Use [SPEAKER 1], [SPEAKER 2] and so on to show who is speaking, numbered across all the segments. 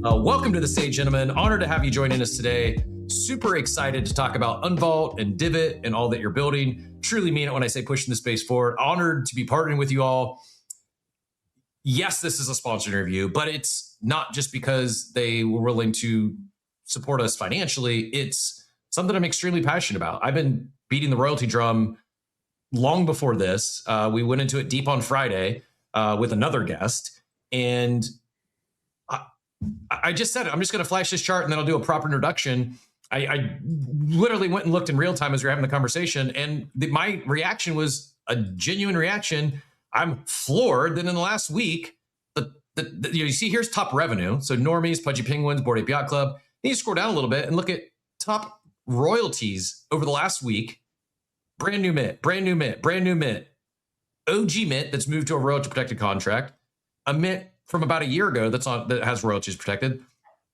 [SPEAKER 1] Welcome to the stage, gentlemen. Honored to have you joining us today. Super excited to talk about Unvault and DIVIT and all that you're building. Truly mean it when I say pushing the space forward. Honored to be partnering with you all. Yes, this is a sponsored interview, but it's not just because they were willing to support us financially. It's something I'm extremely passionate about. I've been beating the royalty drum long before this. We went into it deep on Friday with another guest, and I just said it. I'm just going to flash this chart and then I'll do a proper introduction. I literally went and looked in real time as we were having the conversation, and my reaction was a genuine reaction. I'm floored that in the last week, you see here's top revenue. So normies, Pudgy Penguins, Bored Ape Yacht Club. Then you scroll down a little bit and look at top royalties over the last week. Brand new mint, brand new mint, brand new mint. OG mint that's moved to a royalty protected contract. A mint from about a year ago that has royalties protected.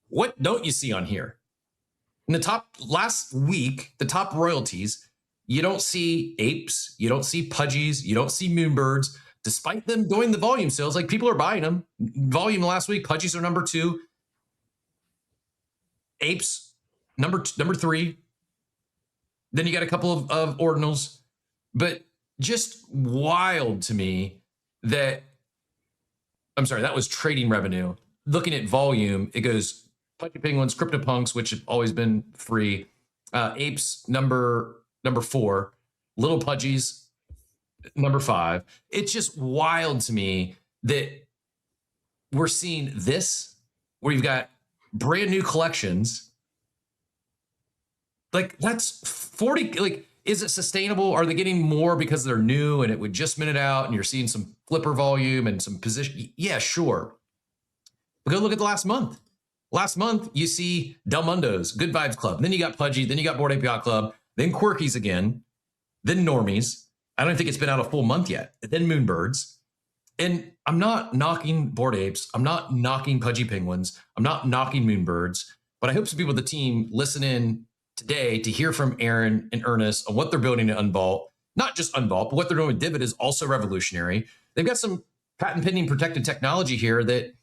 [SPEAKER 1] What don't you see on here? In the top last week, the top royalties, you don't see apes, you don't see pudgies, you don't see moonbirds, despite them doing the volume sales. Like, people are buying them. Volume last week, pudgies are number 2, apes number 3. Then you got a couple of ordinals, but just wild to me that. I'm sorry, that was trading revenue. Looking at volume, it goes Pudgy Penguins, CryptoPunks, which have always been free. Apes, number 4. Little Pudgies, number 5. It's just wild to me that we're seeing this, where you've got brand new collections. Like, that's 40, like, is it sustainable? Are they getting more because they're new and it would just mint it out and you're seeing some flipper volume and some position? Yeah, sure. But go look at the last month. Last month, you see Del Mundo's, Good Vibes Club. Then you got Pudgy. Then you got Bored Ape Yacht Club. Then Quirkies again. Then Normies. I don't think it's been out a full month yet. Then Moonbirds. And I'm not knocking Bored Apes. I'm not knocking Pudgy Penguins. I'm not knocking Moonbirds. But I hope some people on the team listen in today to hear from Aaron and Ernest on what they're building at Unvault. Not just Unvault, but what they're doing with DIVIT is also revolutionary. They've got some patent pending protected technology here that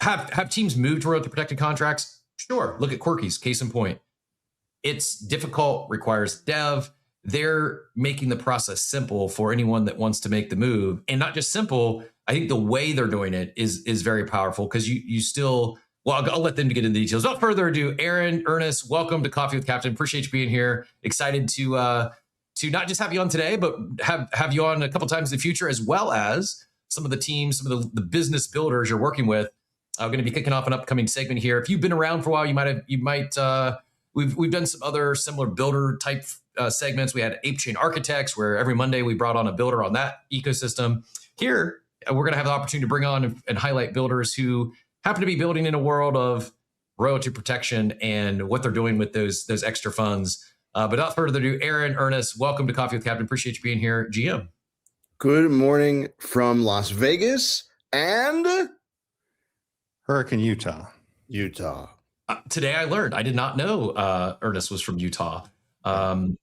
[SPEAKER 1] have teams move to royalty protected contracts. Sure, look at Quirkies, case in point. It's difficult, requires dev. They're making the process simple for anyone that wants to make the move. And not just simple, I think the way they're doing it is very powerful, because you still. Well, I'll let them get into the details. Without further ado, Aaron, Ernest, welcome to Coffee with Captain. Appreciate you being here. Excited to not just have you on today, but have you on a couple times in the future, as well as some of the teams, some of the business builders you're working with. I'm going to be kicking off an upcoming segment here. If you've been around for a while, we've done some other similar builder type segments. We had Ape Chain Architects, where every Monday we brought on a builder on that ecosystem. Here, we're going to have the opportunity to bring on and highlight builders who happen to be building in a world of royalty protection and what they're doing with those extra funds. But without further ado, Aaron, Ernest, welcome to Coffee with Captain. Appreciate you being here. GM.
[SPEAKER 2] Good morning from Las Vegas and
[SPEAKER 3] Hurricane, Utah.
[SPEAKER 1] Today I learned. I did not know Ernest was from Utah. I'm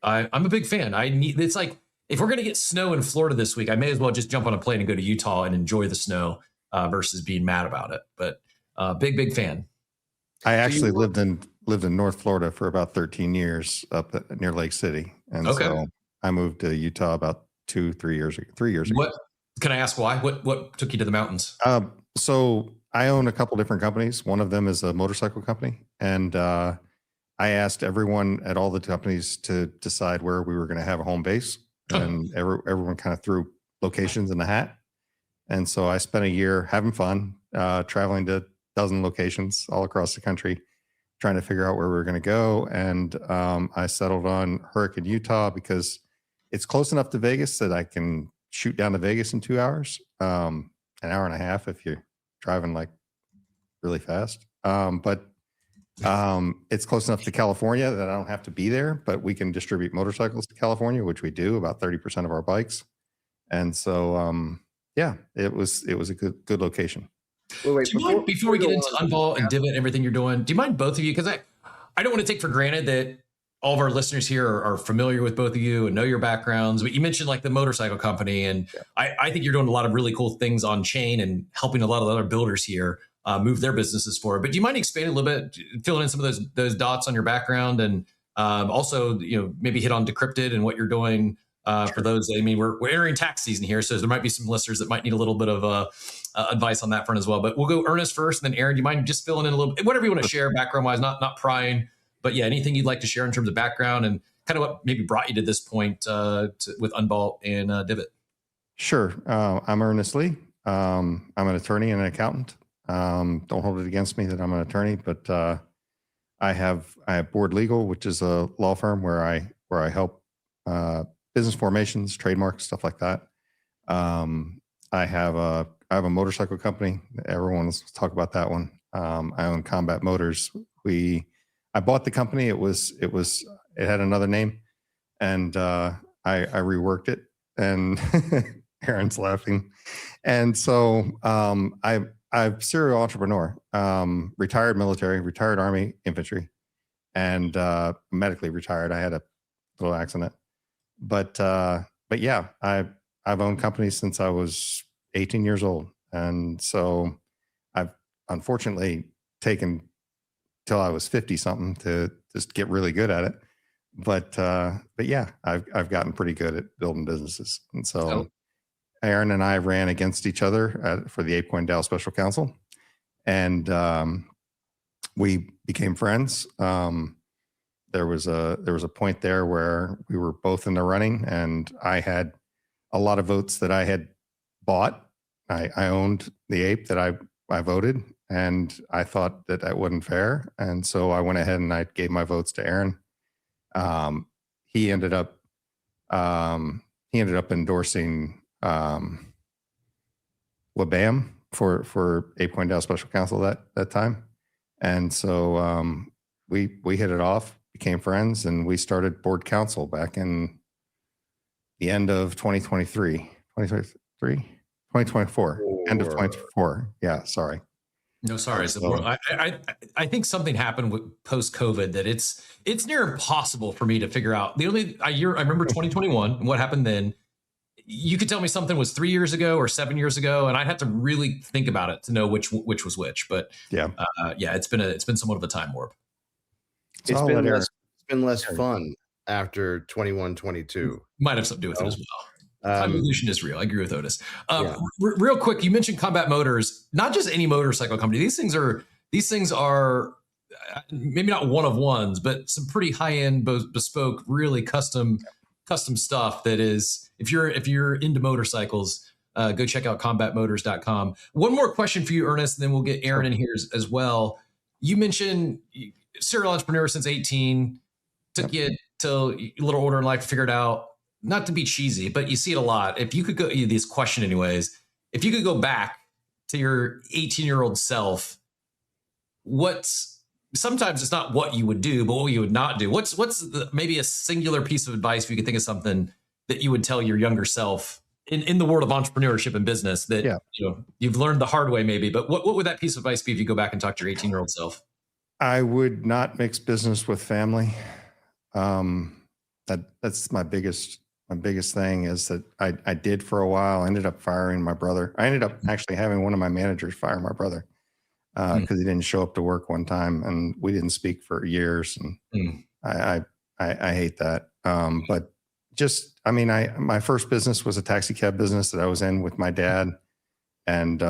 [SPEAKER 1] a big fan. It's like, if we're going to get snow in Florida this week, I may as well just jump on a plane and go to Utah and enjoy the snow. Versus being mad about it, but big fan.
[SPEAKER 3] I actually lived in North Florida for about 13 years up near Lake City, and so I moved to Utah about 3 years ago.
[SPEAKER 1] What can I ask? Why? What took you to the mountains?
[SPEAKER 3] So I own a couple different companies. One of them is a motorcycle company, and I asked everyone at all the companies to decide where we were going to have a home base, and everyone kind of threw locations in the hat. And so I spent a year having fun, traveling to a dozen locations all across the country, trying to figure out where we were going to go. And I settled on Hurricane, Utah, because it's close enough to Vegas that I can shoot down to Vegas in 2 hours, an hour and a half if you're driving like really fast. But it's close enough to California that I don't have to be there, but we can distribute motorcycles to California, which we do, about 30% of our bikes. And so, yeah, it was a good location.
[SPEAKER 1] Wait, before we get into Unvault and DIVIT and everything you're doing, do you mind, both of you? Because I don't want to take for granted that all of our listeners here are familiar with both of you and know your backgrounds. But you mentioned like the motorcycle company, and I think you're doing a lot of really cool things on chain and helping a lot of other builders here. move their businesses forward. But do you mind expanding a little bit, filling in some of those dots on your background, and also, maybe hit on Decrypted and what you're doing for those? I mean, we're entering tax season here, so there might be some listeners that might need a little bit of advice on that front as well. But we'll go Ernest first, and then Aaron. Do you mind just filling in a little bit, whatever you want to share background wise, not prying, but yeah, anything you'd like to share in terms of background and kind of what maybe brought you to this point with Unvault and DIVIT.
[SPEAKER 3] Sure. I'm Ernest Lee. I'm an attorney and an accountant. Don't hold it against me that I'm an attorney, but I have Board Legal, which is a law firm where I help business formations, trademarks, stuff like that. I have a motorcycle company. Everyone wants to talk about that one. I own Combat Motors. I bought the company. It had another name, and I reworked it. And Aaron's laughing. And so I'm serial entrepreneur, retired military, retired Army infantry, and medically retired. I had a little accident, but yeah, I've owned companies since I was 18 years old, and so I've unfortunately taken till I was 50 something to just get really good at it. But yeah, I've gotten pretty good at building businesses, and so Aaron and I ran against each other for the ApeCoin DAO Special Counsel, and we became friends. There was a point there where we were both in the running, and I had a lot of votes that I had bought. I owned the ape that I voted, and I thought that wasn't fair, and so I went ahead and I gave my votes to Aaron. He ended up endorsing Wabam for ApeCoin DAO Special Counsel that time, and so we hit it off, became friends, and we started Board Counsel back in the end of 2024, end of 2024. Yeah, sorry.
[SPEAKER 1] No, sorry. So I think something happened with post-COVID that it's near impossible for me to figure out. The only year I remember 2021 and what happened then. You could tell me something was 3 years ago or 7 years ago, and I'd have to really think about it to know which was which. But yeah, it's been somewhat of a time warp.
[SPEAKER 2] It's been less fun after 21, 22.
[SPEAKER 1] Might have something to do with it as well. Time evolution is real. I agree with Otis. Real quick, you mentioned Combat Motors, not just any motorcycle company. These things are maybe not one of ones, but some pretty high end, bespoke, really custom stuff. That is, if you're into motorcycles, go check out combatmotors.com. One more question for you, Ernest, and then we'll get Aaron in here as well. You mentioned serial entrepreneur since 18, took you till a little older in life to figure it out. Not to be cheesy, but you see it a lot. If you could go, this question anyways, if you could go back to your 18-year-old self, sometimes it's not what you would do, but what you would not do. What's maybe a singular piece of advice, if you could think of something that you would tell your younger self in the world of entrepreneurship and business that you've learned the hard way maybe, but what would that piece of advice be if you go back and talk to your 18-year-old self?
[SPEAKER 3] I would not mix business with family. That's my biggest thing, is that I did for a while. I ended up firing my brother. I ended up actually having one of my managers fire my brother because he didn't show up to work one time, and we didn't speak for years. And I hate that. But just, my first business was a taxi cab business that I was in with my dad, and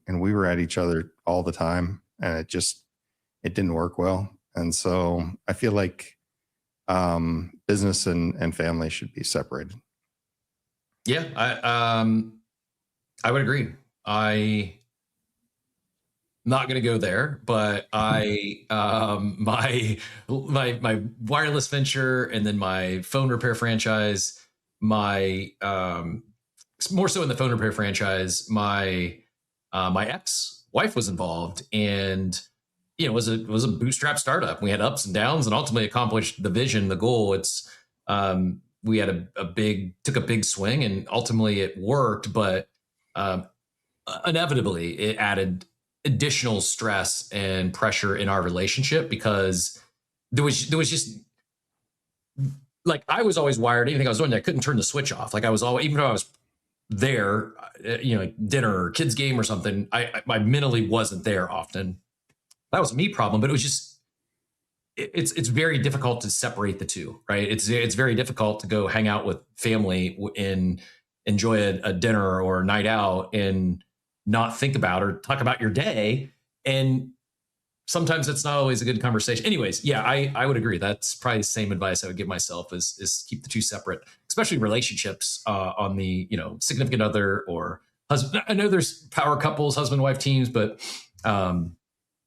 [SPEAKER 3] we were at each other all the time, and it didn't work well. And so I feel like business and family should be separated.
[SPEAKER 1] Yeah, I would agree. I'm not going to go there, but my wireless venture, and then my phone repair franchise, more so in the phone repair franchise, my ex-wife was involved, and it was a bootstrap startup. We had ups and downs, and ultimately accomplished the vision, the goal. It's we had took a big swing, and ultimately it worked, but inevitably it added additional stress and pressure in our relationship, because there was just, like, I was always wired. Anything I was doing, I couldn't turn the switch off. Like, I was always, even though I was there, like dinner or kids game or something, I mentally wasn't there often. That was a me problem, but it was just, it's very difficult to separate the two, right? It's very difficult to go hang out with family and enjoy a dinner or a night out and not think about or talk about your day. And sometimes it's not always a good conversation. Anyways, yeah, I would agree. That's probably the same advice I would give myself is keep the two separate, especially relationships on the, significant other or husband. I know there's power couples, husband, wife teams, but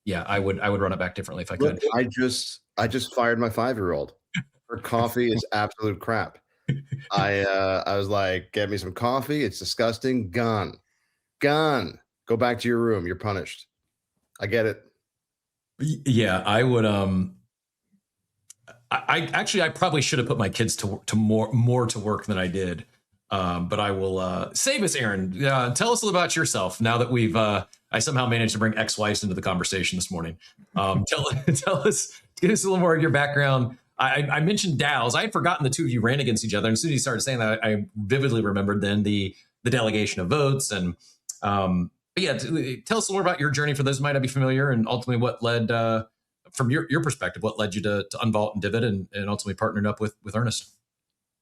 [SPEAKER 1] yeah, I would run it back differently if I could.
[SPEAKER 2] I just fired my 5-year-old. Her coffee is absolute crap. I was like, get me some coffee. It's disgusting. Gone. Go back to your room. You're punished. I get it.
[SPEAKER 1] Yeah, I would. I probably should have put my kids to more to work than I did. But I will save us, Aaron. Tell us a little about yourself now that we've. I somehow managed to bring ex-wives into the conversation this morning. Tell us, give us a little more of your background. I mentioned DAOs. I had forgotten the two of you ran against each other. And as soon as you started saying that, I vividly remembered then the delegation of votes. And but yeah, tell us a little more about your journey for those who might not be familiar, and ultimately what led, from your perspective, what led you to Unvault and DIVIT and ultimately partnered up with Ernest.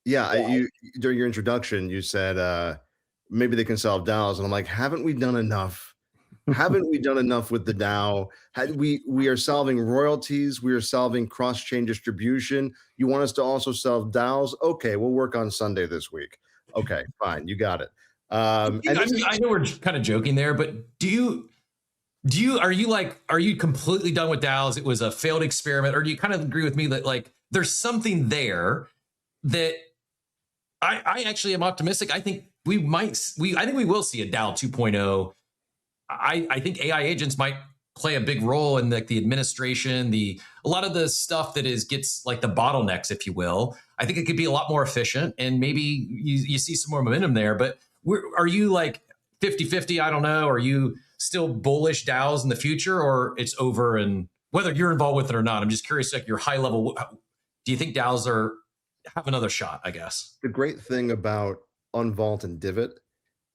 [SPEAKER 2] Yeah, you during your introduction, you said maybe they can solve DAOs, and I'm like, haven't we done enough? Haven't we done enough with the DAO? We are solving royalties, we are solving cross-chain distribution. You want us to also solve DAOs? Okay, we'll work on Sunday this week. Okay, fine, you got it.
[SPEAKER 1] I know we're kind of joking there, but are you completely done with DAOs? It was a failed experiment, or do you kind of agree with me that like there's something there that I actually am optimistic. I think we will see a DAO 2.0. I think AI agents might play a big role in the administration, a lot of the stuff that gets like the bottlenecks, if you will. I think it could be a lot more efficient, and maybe you see some more momentum there. But are you like 50-50? I don't know. Are you still bullish DAOs in the future, or it's over? And whether you're involved with it or not, I'm just curious, like your high level, do you think DAOs have another shot, I guess?
[SPEAKER 2] The great thing about Unvault and DIVIT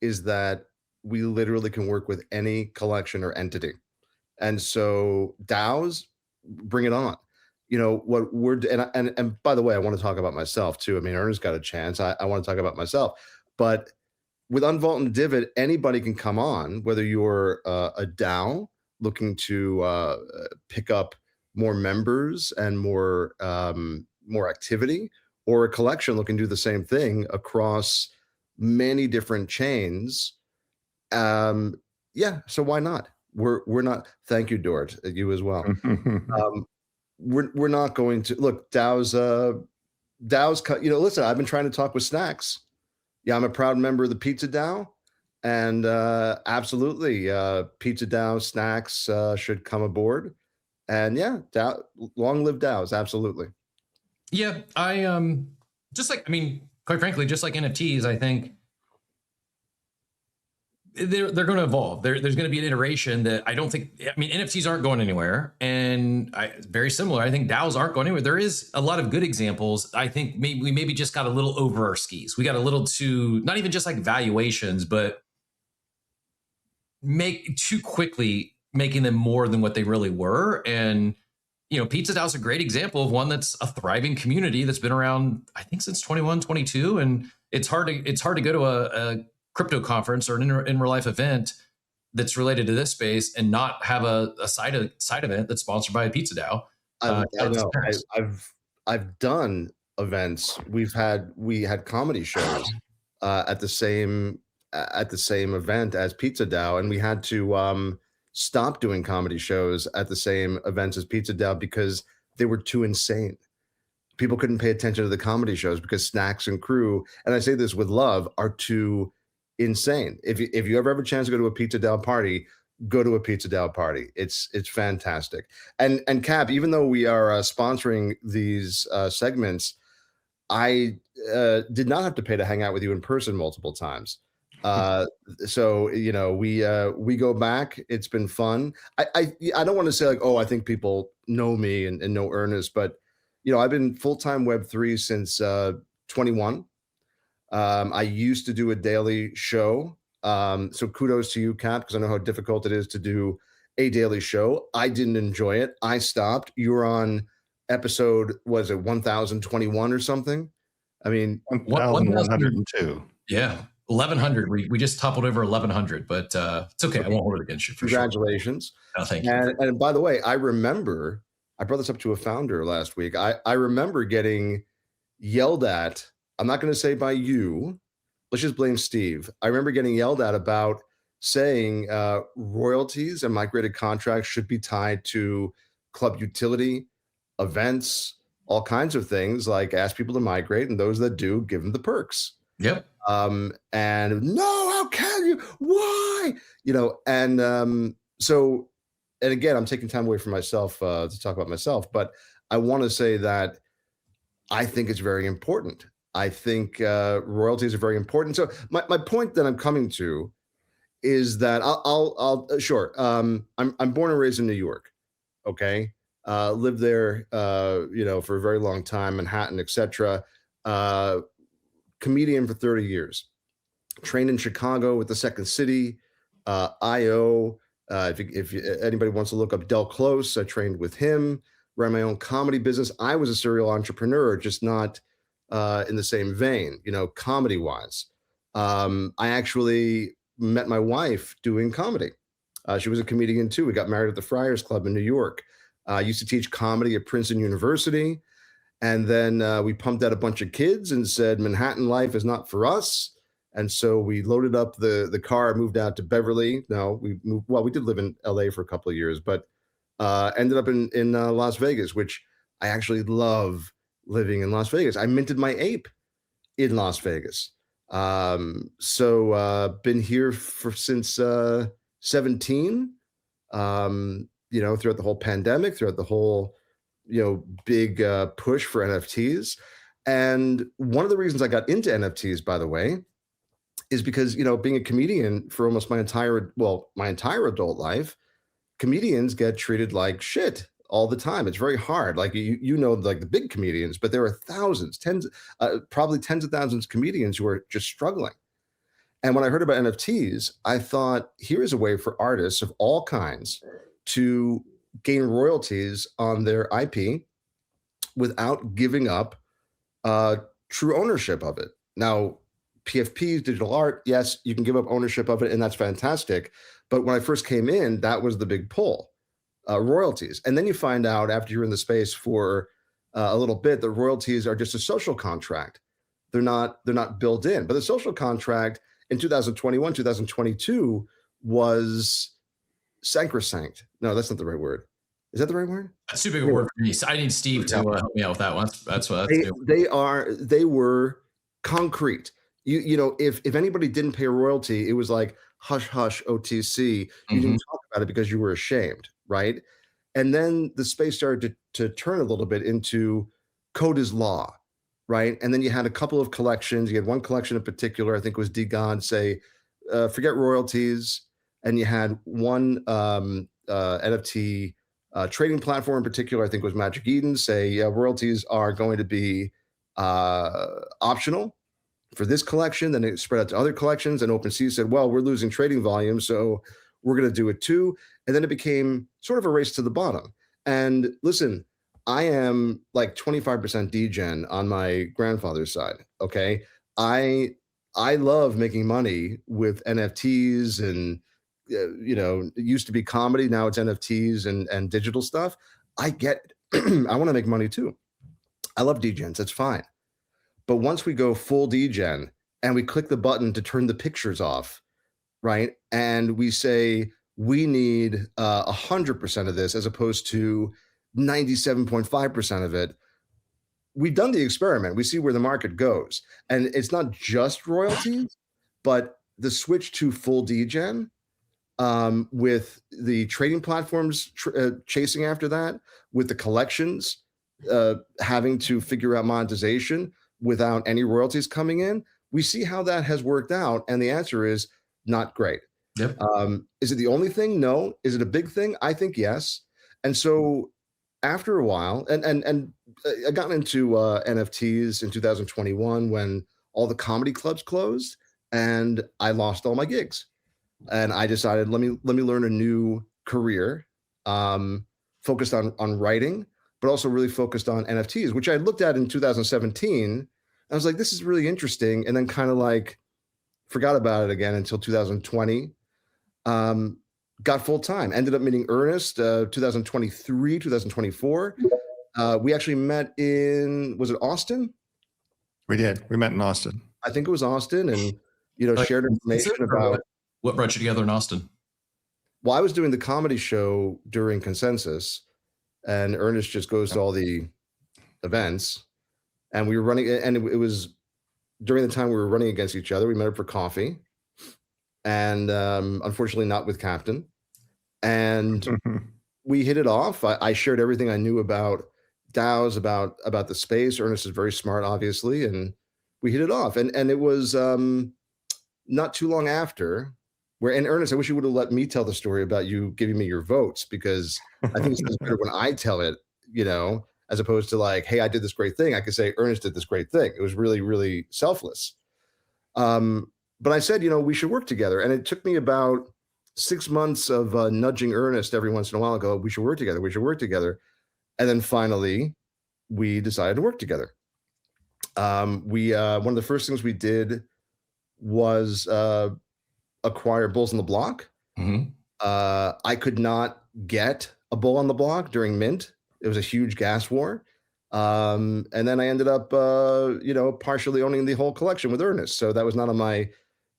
[SPEAKER 2] is that we literally can work with any collection or entity. And so DAOs, bring it on. What we're and by the way, I want to talk about myself too. I mean, Ernest got a chance. I want to talk about myself, but with Unvault and DIVIT, anybody can come on, whether you're a DAO looking to pick up more members and more activity, or a collection looking to do the same thing across many different chains. Yeah, so why not? We're not. Thank you, Dort. You as well. We're not going to look. DAOs. Listen, I've been trying to talk with Snacks. Yeah, I'm a proud member of the Pizza DAO, and absolutely, Pizza DAO Snacks should come aboard. And yeah, long live DAOs, absolutely.
[SPEAKER 1] Yeah, I quite frankly, just like NFTs, I think they're going to evolve. There's going to be an iteration that I don't think. I mean, NFTs aren't going anywhere, and very similar. I think DAOs aren't going anywhere. There is a lot of good examples. I think we maybe just got a little over our skis. We got a little too, not even just like valuations, but too quickly making them more than what they really were. And Pizza DAO is a great example of one that's a thriving community that's been around, I think, since 21, 22, and it's hard to go to a crypto conference or an in real life event that's related to this space and not have a side event that's sponsored by a Pizza DAO.
[SPEAKER 2] I know. I've done events. We had comedy shows at the same event as Pizza DAO, and we had to stop doing comedy shows at the same events as Pizza DAO because they were too insane. People couldn't pay attention to the comedy shows because Snacks and crew, and I say this with love, are too insane. If you ever have a chance to go to a Pizza DAO party, go to a Pizza DAO party. It's fantastic. And Cap, even though we are sponsoring these segments, I did not have to pay to hang out with you in person multiple times. So we go back. It's been fun. I don't want to say like, oh, I think people know me and know Ernest, but I've been full-time Web3 since 21. I used to do a daily show. So kudos to you, Cap, because I know how difficult it is to do a daily show. I didn't enjoy it. I stopped. You were on episode, was it 1021 or something? I mean,
[SPEAKER 3] 1,102.
[SPEAKER 1] Yeah. 1,100. We just toppled over 1,100, but it's okay. I won't hold it against you for
[SPEAKER 2] congratulations.
[SPEAKER 1] sure. Thank you.
[SPEAKER 2] And by the way, I remember, I brought this up to a founder last week. I remember getting yelled at. I'm not going to say by you. Let's just blame Steve. I remember getting yelled at about saying royalties and migrated contracts should be tied to club utility, events, all kinds of things, like ask people to migrate, and those that do, give them the perks.
[SPEAKER 1] Yep.
[SPEAKER 2] And no, how can you? Why? So, and again, I'm taking time away from myself to talk about myself, but I want to say that I think it's very important. I think royalties are very important. So my point that I'm coming to is that I'll sure. I'm born and raised in New York. Okay. Lived there, for a very long time, Manhattan, etc. Comedian for 30 years. Trained in Chicago with the Second City, IO. If anybody wants to look up Del Close, I trained with him. Ran my own comedy business. I was a serial entrepreneur, just not in the same vein, comedy wise. I actually met my wife doing comedy. She was a comedian too. We got married at the Friars Club in New York. I used to teach comedy at Princeton University. And then we pumped out a bunch of kids and said, Manhattan life is not for us. And so we loaded up the car, moved out to Beverly. No, we did live in LA for a couple of years, but ended up in Las Vegas, which I actually love living in Las Vegas. I minted my ape in Las Vegas. So been here since 17, throughout the whole pandemic, throughout the whole, big push for NFTs. And one of the reasons I got into NFTs, by the way, is because, being a comedian for almost my entire adult life, comedians get treated like shit all the time. It's very hard. Like, like the big comedians, but there are thousands, probably tens of thousands of comedians who are just struggling. And when I heard about NFTs, I thought, here is a way for artists of all kinds to gain royalties on their IP without giving up true ownership of it. Now, PFPs, digital art, yes, you can give up ownership of it, and that's fantastic. But when I first came in, that was the big pull, royalties. And then you find out after you're in the space for a little bit that royalties are just a social contract. They're not built in. But the social contract in 2021, 2022 was sacrosanct. No, that's not the right word. Is that the right word?
[SPEAKER 1] That's too big a word for me. So I need Steve to help me out with that one. That's
[SPEAKER 2] they were concrete. If anybody didn't pay a royalty, it was like hush hush OTC. You didn't talk about it because you were ashamed, right? And then the space started to turn a little bit into code is law, right? And then you had a couple of collections. You had one collection in particular, I think it was D God, say, forget royalties. And you had one NFT trading platform in particular, I think it was Magic Eden, say royalties are going to be optional for this collection. Then it spread out to other collections, and OpenSea said, well, we're losing trading volume, so we're going to do it too. And then it became sort of a race to the bottom. And listen, I am like 25% degen on my grandfather's side. Okay. I love making money with NFTs and, it used to be comedy. Now it's NFTs and digital stuff. I get, I want to make money too. I love degens. That's fine. But once we go full degen and we click the button to turn the pictures off, right? And we say, we need 100% of this as opposed to 97.5% of it. We've done the experiment. We see where the market goes. And it's not just royalties, but the switch to full degen with the trading platforms chasing after that, with the collections having to figure out monetization without any royalties coming in, we see how that has worked out. And the answer is not great.
[SPEAKER 1] Yep.
[SPEAKER 2] Is it the only thing? No. Is it a big thing? I think yes. And so after a while, and I got into NFTs in 2021 when all the comedy clubs closed, and I lost all my gigs. And I decided, let me learn a new career, focused on writing, but also really focused on NFTs, which I looked at in 2017. I was like, this is really interesting, and then kind of like forgot about it again until 2020. Got full time. Ended up meeting Ernest 2023, 2024. We actually met in, was it Austin?
[SPEAKER 3] We did. We met in Austin.
[SPEAKER 2] I think it was Austin, and shared information about
[SPEAKER 1] what brought you together in Austin.
[SPEAKER 2] Well, I was doing the comedy show during Consensus, and Ernest just goes to all the events, and we were running, and it was during the time we were running against each other. We met up for coffee, and unfortunately not with Captain, and we hit it off. I shared everything I knew about DAOs, about the space. Ernest is very smart, obviously, and we hit it off. And it was not too long after and Ernest, I wish you would have let me tell the story about you giving me your votes, because I think it's better when I tell it, as opposed to like, hey, I did this great thing. I could say Ernest did this great thing. It was really, really selfless. But I said, we should work together. And it took me about 6 months of nudging Ernest every once in a while ago, we should work together. We should work together. And then finally, we decided to work together. One of the first things we did was acquire bulls on the block.
[SPEAKER 1] Mm-hmm.
[SPEAKER 2] I could not get a bull on the block during mint. It was a huge gas war. And then I ended up, partially owning the whole collection with Ernest. So that was not on my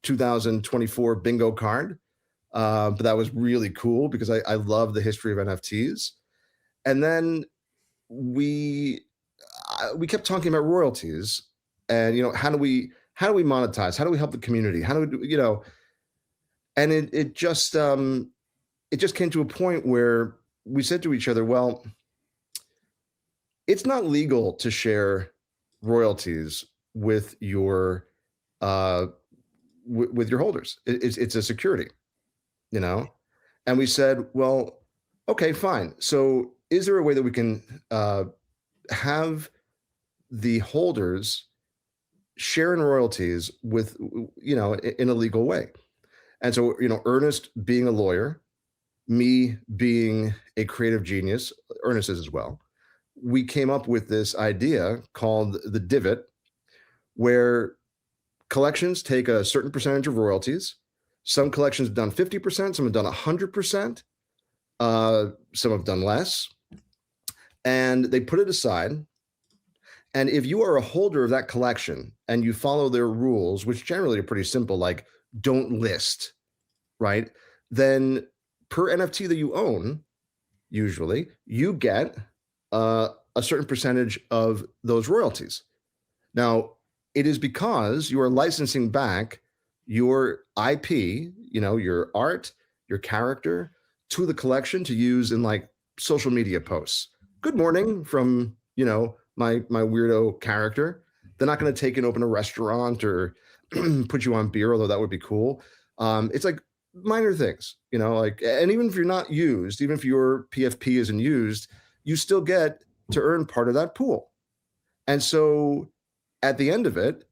[SPEAKER 2] 2024 bingo card. But that was really cool because I love the history of NFTs. And then we kept talking about royalties, and how do we monetize? How do we help the community? How do we, and it just came to a point where we said to each other, well, it's not legal to share royalties with your with your holders. It's a security, and we said, well, okay, fine. So is there a way that we can have the holders share in royalties with, in a legal way? And so, Ernest being a lawyer, me being a creative genius, Ernest is as well, we came up with this idea called the DIVIT, where collections take a certain percentage of royalties. Some collections have done 50%, some have done 100%, some have done less, and they put it aside. And if you are a holder of that collection and you follow their rules, which generally are pretty simple, like don't list, right? Then per NFT that you own, usually you get a certain percentage of those royalties. Now, it is because you are licensing back your IP, your art, your character, to the collection to use in like social media posts. Good morning from, my weirdo character. They're not going to take and open a restaurant or put you on beer, although that would be cool. It's like minor things, and even if you're not used, even if your PFP isn't used, you still get to earn part of that pool. And so at the end of it,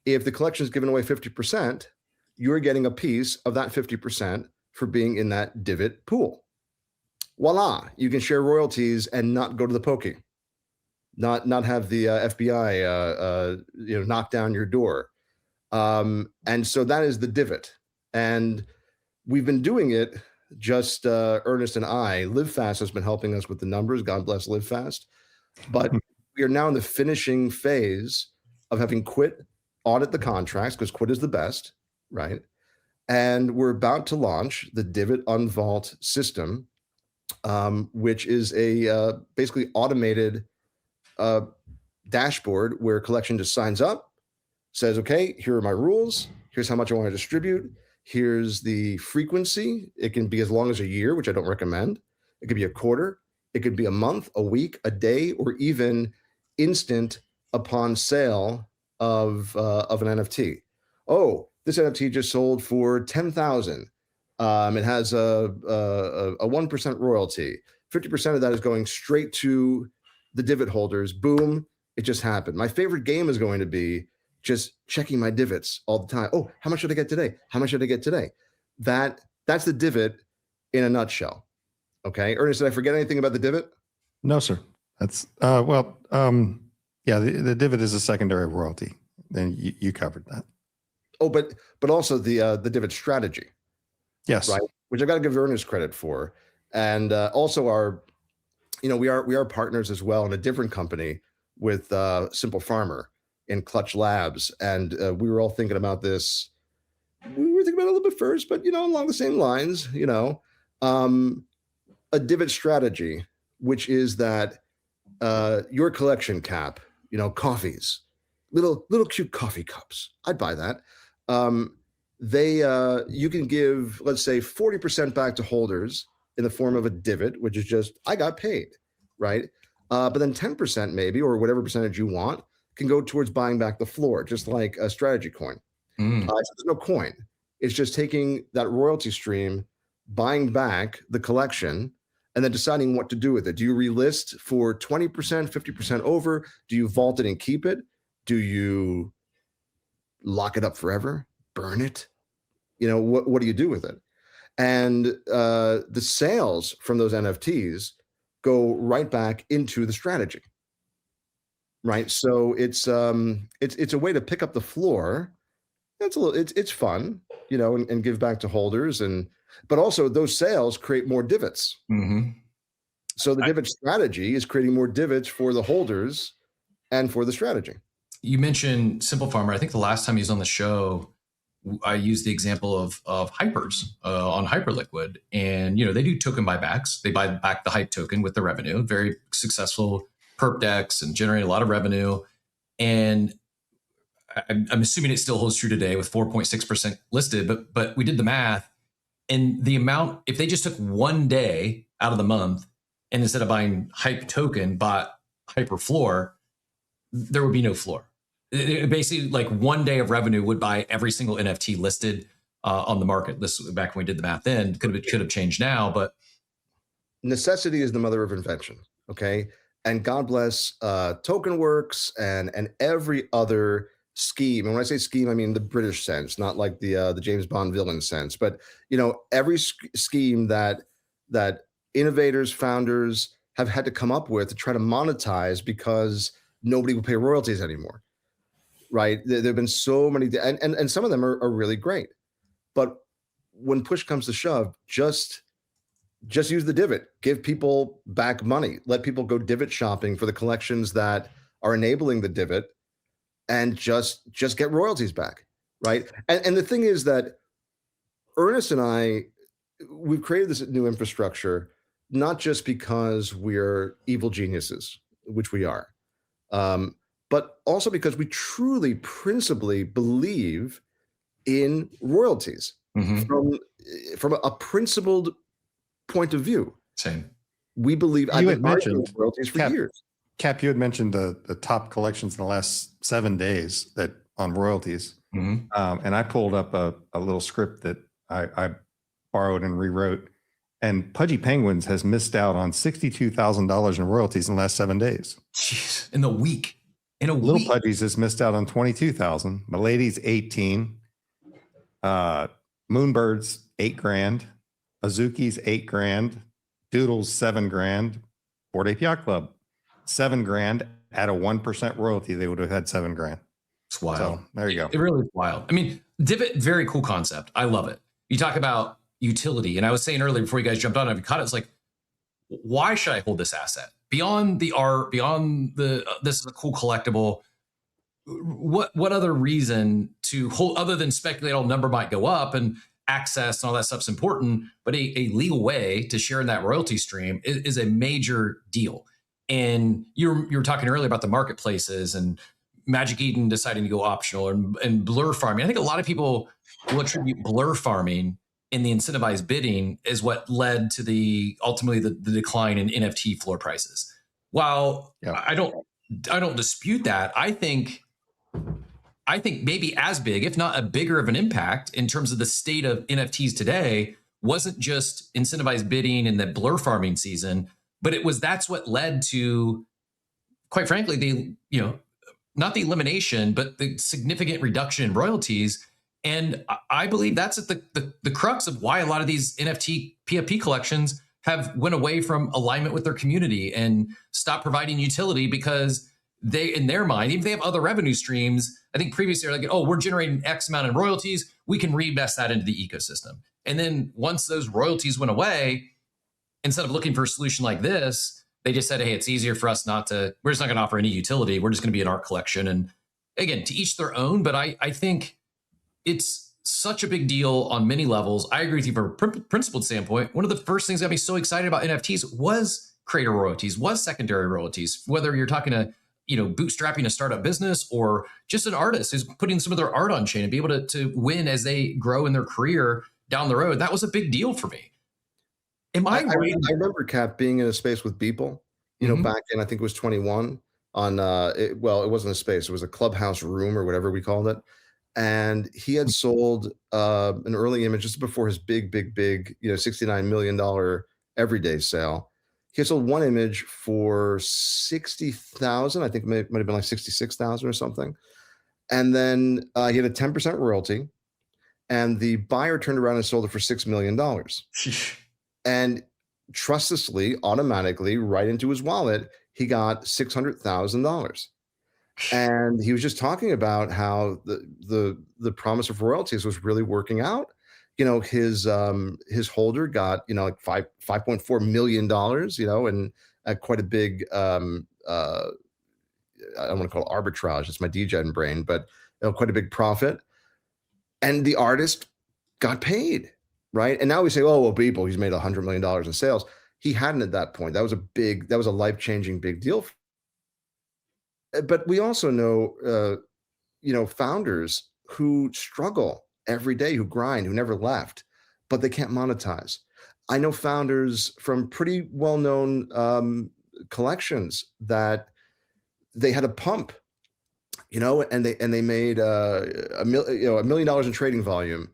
[SPEAKER 2] if the collection is given away 50%, you're getting a piece of that 50% for being in that DIVIT pool. Voila, you can share royalties and not go to the pokey, not have the FBI knock down your door. And so that is the DIVIT. And we've been doing it, just Ernest and I. LiveFast has been helping us with the numbers. God bless LiveFast. But we are now in the finishing phase of having Quit audit the contracts, because Quit is the best, right? And we're about to launch the DIVIT Unvault system, which is a basically automated dashboard where collection just signs up, says, okay, here are my rules. Here's how much I want to distribute. Here's the frequency. It can be as long as a year, which I don't recommend. It could be a quarter. It could be a month, a week, a day, or even instant upon sale of an NFT. Oh, this NFT just sold for 10,000. It has a 1% royalty. 50% of that is going straight to the DIVIT holders. Boom, it just happened. My favorite game is going to be just checking my divots all the time. Oh, how much should I get today? How much should I get today? That's the divot in a nutshell. Okay, Ernest, did I forget anything about the divot?
[SPEAKER 3] No, sir. That's yeah. The divot is a secondary royalty. Then you covered that.
[SPEAKER 2] Oh, but also the divot strategy.
[SPEAKER 3] Yes.
[SPEAKER 2] Right. Which I've got to give Ernest credit for, and also our, we are partners as well in a different company with Simple Farmer in Clutch Labs, and we were all thinking about this. We were thinking about it a little bit first, but along the same lines, a divot strategy, which is that your collection cap, coffees, little cute coffee cups. I'd buy that. You can give, let's say, 40% back to holders in the form of a divot, which is just, I got paid, right? But then 10% maybe, or whatever percentage you want, can go towards buying back the floor, just like a strategy coin. So there's no coin. It's just taking that royalty stream, buying back the collection, and then deciding what to do with it. Do you relist for 20%, 50% over? Do you vault it and keep it? Do you lock it up forever? Burn it? What do you do with it? And the sales from those NFTs go right back into the strategy, right? So it's a way to pick up the floor. It's fun, and give back to holders, but also those sales create more divots. So the divot strategy is creating more divots for the holders and for the strategy.
[SPEAKER 1] You mentioned Simple Farmer. I think the last time he was on the show, I used the example of hypers on Hyperliquid, and they do token buybacks. They buy back the hype token with the revenue. Very successful perp decks and generate a lot of revenue. And I'm assuming it still holds true today with 4.6% listed. But we did the math, and the amount, if they just took one day out of the month, and instead of buying hype token, bought hyper floor, there would be no floor. It basically, like, one day of revenue would buy every single NFT listed on the market. This was back when we did the math. Then could have changed now, but
[SPEAKER 2] necessity is the mother of invention. Okay, and God bless TokenWorks and every other scheme. And when I say scheme, I mean the British sense, not like the James Bond villain sense. But every scheme that innovators, founders have had to come up with to try to monetize because nobody will pay royalties anymore. Right. There have been so many, and some of them are really great. But when push comes to shove, just use the divot, give people back money, let people go divot shopping for the collections that are enabling the divot, and just get royalties back. Right. And the thing is that Ernest and I, we've created this new infrastructure, not just because we're evil geniuses, which we are, but also because we truly, principally believe in royalties from a principled point of view.
[SPEAKER 1] Same.
[SPEAKER 2] We believe.
[SPEAKER 3] You had mentioned
[SPEAKER 2] royalties for years.
[SPEAKER 3] Cap, you had mentioned the top collections in the last 7 days that on royalties, and I pulled up a little script that I borrowed and rewrote. And Pudgy Penguins has missed out on $62,000 in royalties in the last 7 days.
[SPEAKER 1] Jeez, in a week.
[SPEAKER 3] Little Pudgies has missed out on 22,000. Milady's 18. Moonbird's $8,000. Azuki's $8,000. Doodle's $7,000. Bored Ape Yacht Club $7,000. At a 1% royalty, they would have had $7,000.
[SPEAKER 1] It's wild.
[SPEAKER 3] So there you go.
[SPEAKER 1] It really is wild. I mean, divot, very cool concept. I love it. You talk about utility, and I was saying earlier before you guys jumped on, I've caught it. It's like, why should I hold this asset beyond the art, beyond this is a cool collectible? What other reason to hold other than speculate? All number might go up and access and all that stuff's important, but a legal way to share in that royalty stream is a major deal. And you were talking earlier about the marketplaces and Magic Eden deciding to go optional and blur farming. I think a lot of people will attribute blur farming in the incentivized bidding is what led to ultimately the decline in NFT floor prices. While I don't dispute that, I think maybe as big, if not a bigger of an impact in terms of the state of NFTs today wasn't just incentivized bidding in the blur farming season, but that's what led to, quite frankly, not the elimination, but the significant reduction in royalties. And I believe that's at the crux of why a lot of these NFT PFP collections have went away from alignment with their community and stopped providing utility, because they, in their mind, even if they have other revenue streams, I think previously they're like, oh, we're generating X amount in royalties, we can reinvest that into the ecosystem. And then once those royalties went away, instead of looking for a solution like this, they just said, hey, it's easier for us not to, we're just not going to offer any utility. We're just going to be an art collection. And again, to each their own. But I think it's such a big deal on many levels. I agree with you from a principled standpoint. One of the first things that got me so excited about NFTs was creator royalties, was secondary royalties, whether you're talking to, bootstrapping a startup business or just an artist who's putting some of their art on chain and be able to win as they grow in their career down the road. That was a big deal for me.
[SPEAKER 2] I remember, Cap, being in a space with Beeple, back in, I think it was 21 on, it wasn't a space, it was a clubhouse room or whatever we called it. And he had sold an early image just before his big, $69 million everyday sale. He had sold one image for 60,000. I think it might have been like 66,000 or something. And then he had a 10% royalty, and the buyer turned around and sold it for $6 million. And trustlessly, automatically, right into his wallet, he got $600,000. And he was just talking about how the promise of royalties was really working out. His holder got like $5.4 million, and quite a big I don't want to call it arbitrage, it's my DGen brain, but quite a big profit. And the artist got paid, right? And now we say, oh well, Beeple, he's made $100 million in sales. He hadn't at that point. That was a life-changing big deal. But we also know, founders who struggle every day, who grind, who never left, but they can't monetize. I know founders from pretty well-known collections that they had a pump, and they made $1 million in trading volume,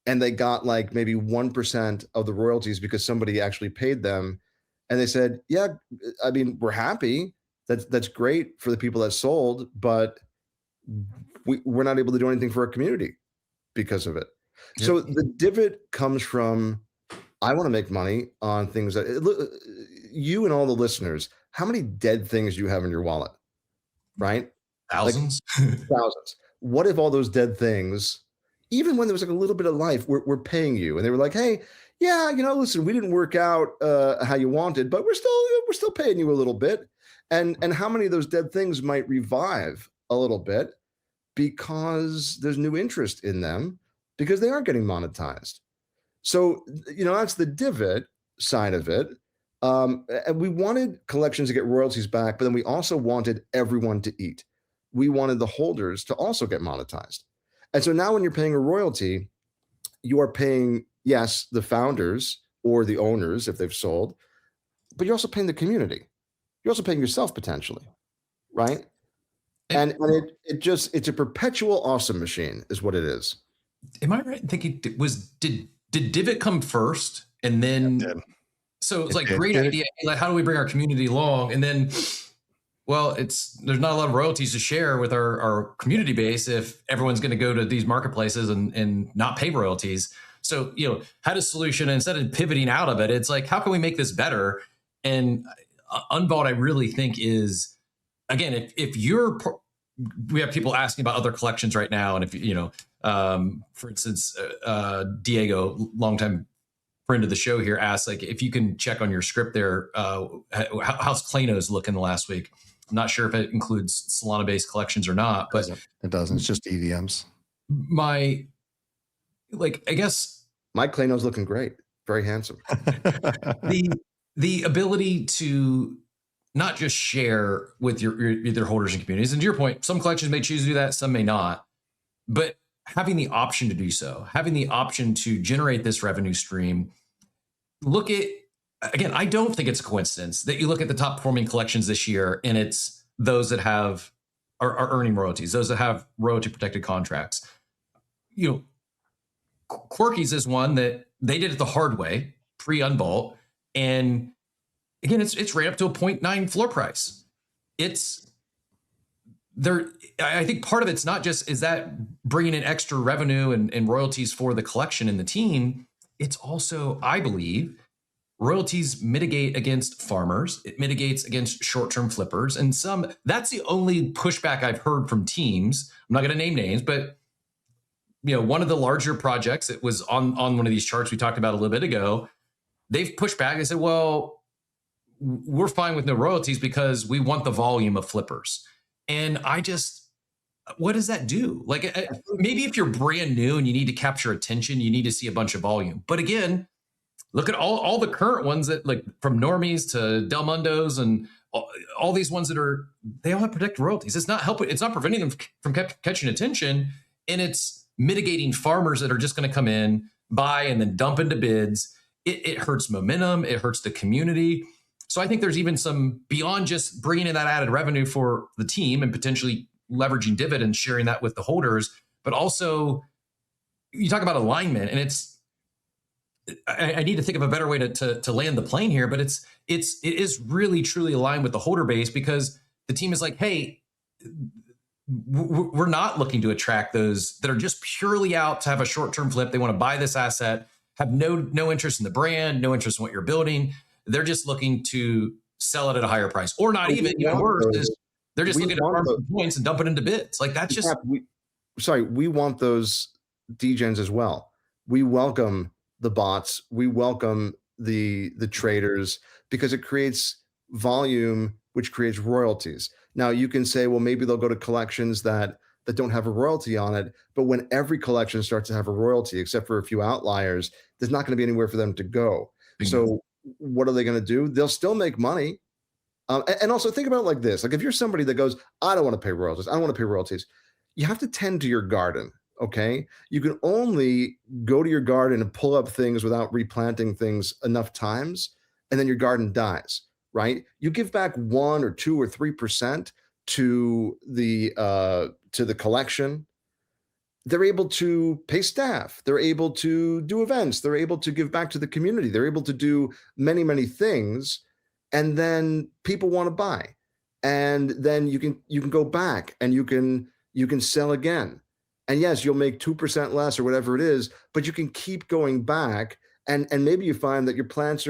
[SPEAKER 2] and they got like maybe 1% of the royalties because somebody actually paid them, and they said, yeah, I mean, we're happy. That's great for the people that sold, but we're not able to do anything for our community because of it. Yep. So the divot comes from, I want to make money on things that you and all the listeners, how many dead things do you have in your wallet, right?
[SPEAKER 1] Thousands.
[SPEAKER 2] Like, thousands. What if all those dead things, even when there was like a little bit of life, we're paying you, and they were like, hey, yeah, listen, we didn't work out how you wanted, but we're still paying you a little bit. And how many of those dead things might revive a little bit because there's new interest in them because they aren't getting monetized. So, that's the divot side of it. And we wanted collections to get royalties back, but then we also wanted everyone to eat. We wanted the holders to also get monetized. And so now when you're paying a royalty, you are paying, yes, the founders or the owners if they've sold, but you're also paying the community. You're also paying yourself potentially, right? And it's a perpetual awesome machine is what it is.
[SPEAKER 1] Am I right in thinking did Divot come first and then so it's like great idea, like how do we bring our community along, and then there's not a lot of royalties to share with our community base if everyone's going to go to these marketplaces and not pay royalties. So had a solution, and instead of pivoting out of it, it's like, how can we make this better? And Unvault, I really think, is, again, if we have people asking about other collections right now, and if for instance, Diego, longtime friend of the show here, asked, like, if you can check on your script there, how's Klanos looking the last week? I'm not sure if it includes Solana-based collections or not, but
[SPEAKER 3] it doesn't. It's just EVMs.
[SPEAKER 1] I guess
[SPEAKER 2] my Klanos looking great, very handsome.
[SPEAKER 1] The ability to not just share with your holders and communities, and to your point, some collections may choose to do that, some may not, but having the option to do so, having the option to generate this revenue stream. Look at, again, I don't think it's a coincidence that you look at the top performing collections this year, and it's those that are earning royalties, those that have royalty protected contracts. Quirkies is one that they did it the hard way, pre-Unvault. And again, it's ran up to a 0.9 floor price. I think part of it's not just is that bringing in extra revenue and royalties for the collection and the team. It's also, I believe, royalties mitigate against farmers. It mitigates against short-term flippers. And that's the only pushback I've heard from teams. I'm not going to name names, but one of the larger projects, it was on one of these charts we talked about a little bit ago. They've pushed back. They said, well, we're fine with no royalties because we want the volume of flippers. And what does that do? Like, maybe if you're brand new and you need to capture attention, you need to see a bunch of volume. But again, look at all the current ones that, like, from Normies to Del Mundos and all these ones they all have protected royalties. It's not helping. It's not preventing them from catching attention. And it's mitigating farmers that are just going to come in, buy, and then dump into bids. It hurts momentum. It hurts the community. So I think there's even some beyond just bringing in that added revenue for the team and potentially leveraging DIVIT and sharing that with the holders, but also you talk about alignment, and I need to think of a better way to land the plane here, but it is really truly aligned with the holder base, because the team is like, hey, we're not looking to attract those that are just purely out to have a short-term flip. They want to buy this asset, have no interest in the brand, no interest in what you're building. They're just looking to sell it at a higher price, or not even worse is they're just looking at farm points and dump it into bids. Like, that's just.
[SPEAKER 2] We want those degens as well. We welcome the bots. We welcome the traders, because it creates volume, which creates royalties. Now you can say, well, maybe they'll go to collections that don't have a royalty on it. But when every collection starts to have a royalty, except for a few outliers, there's not going to be anywhere for them to go. So what are they going to do? They'll still make money. And also think about it like this. Like, if you're somebody that goes, I don't want to pay royalties. I don't want to pay royalties. You have to tend to your garden. Okay. You can only go to your garden and pull up things without replanting things enough times, and then your garden dies, right? You give back 1 or 2 or 3% to the collection. They're able to pay staff. They're able to do events. They're able to give back to the community. They're able to do many, many things. And then people want to buy. And then you can go back and you can sell again. And yes, you'll make 2% less or whatever it is, but you can keep going back. And maybe you find that your plants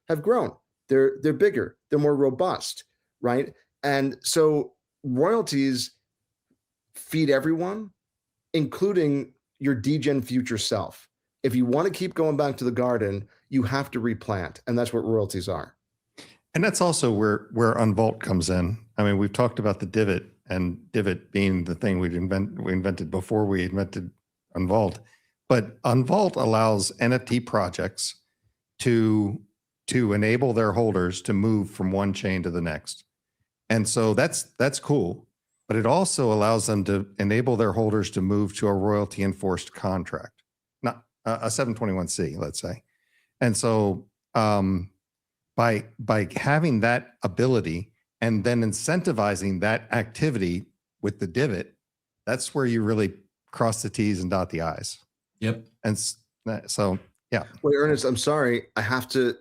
[SPEAKER 2] have grown. They're bigger. They're more robust, right? And so royalties feed everyone, including your degen future self. If you want to keep going back to the garden, you have to replant, and that's what royalties are.
[SPEAKER 3] And that's also where Unvault comes in. I mean, we've talked about the DIVIT, and DIVIT being the thing we invented before we invented Unvault. But Unvault allows NFT projects to enable their holders to move from one chain to the next. And so that's cool. But it also allows them to enable their holders to move to a royalty enforced contract, not a 721C, let's say. And so by having that ability and then incentivizing that activity with the DIVIT, that's where you really cross the T's and dot the I's.
[SPEAKER 1] Yep.
[SPEAKER 3] And so, yeah.
[SPEAKER 2] Wait, Ernest, I'm sorry. I have to,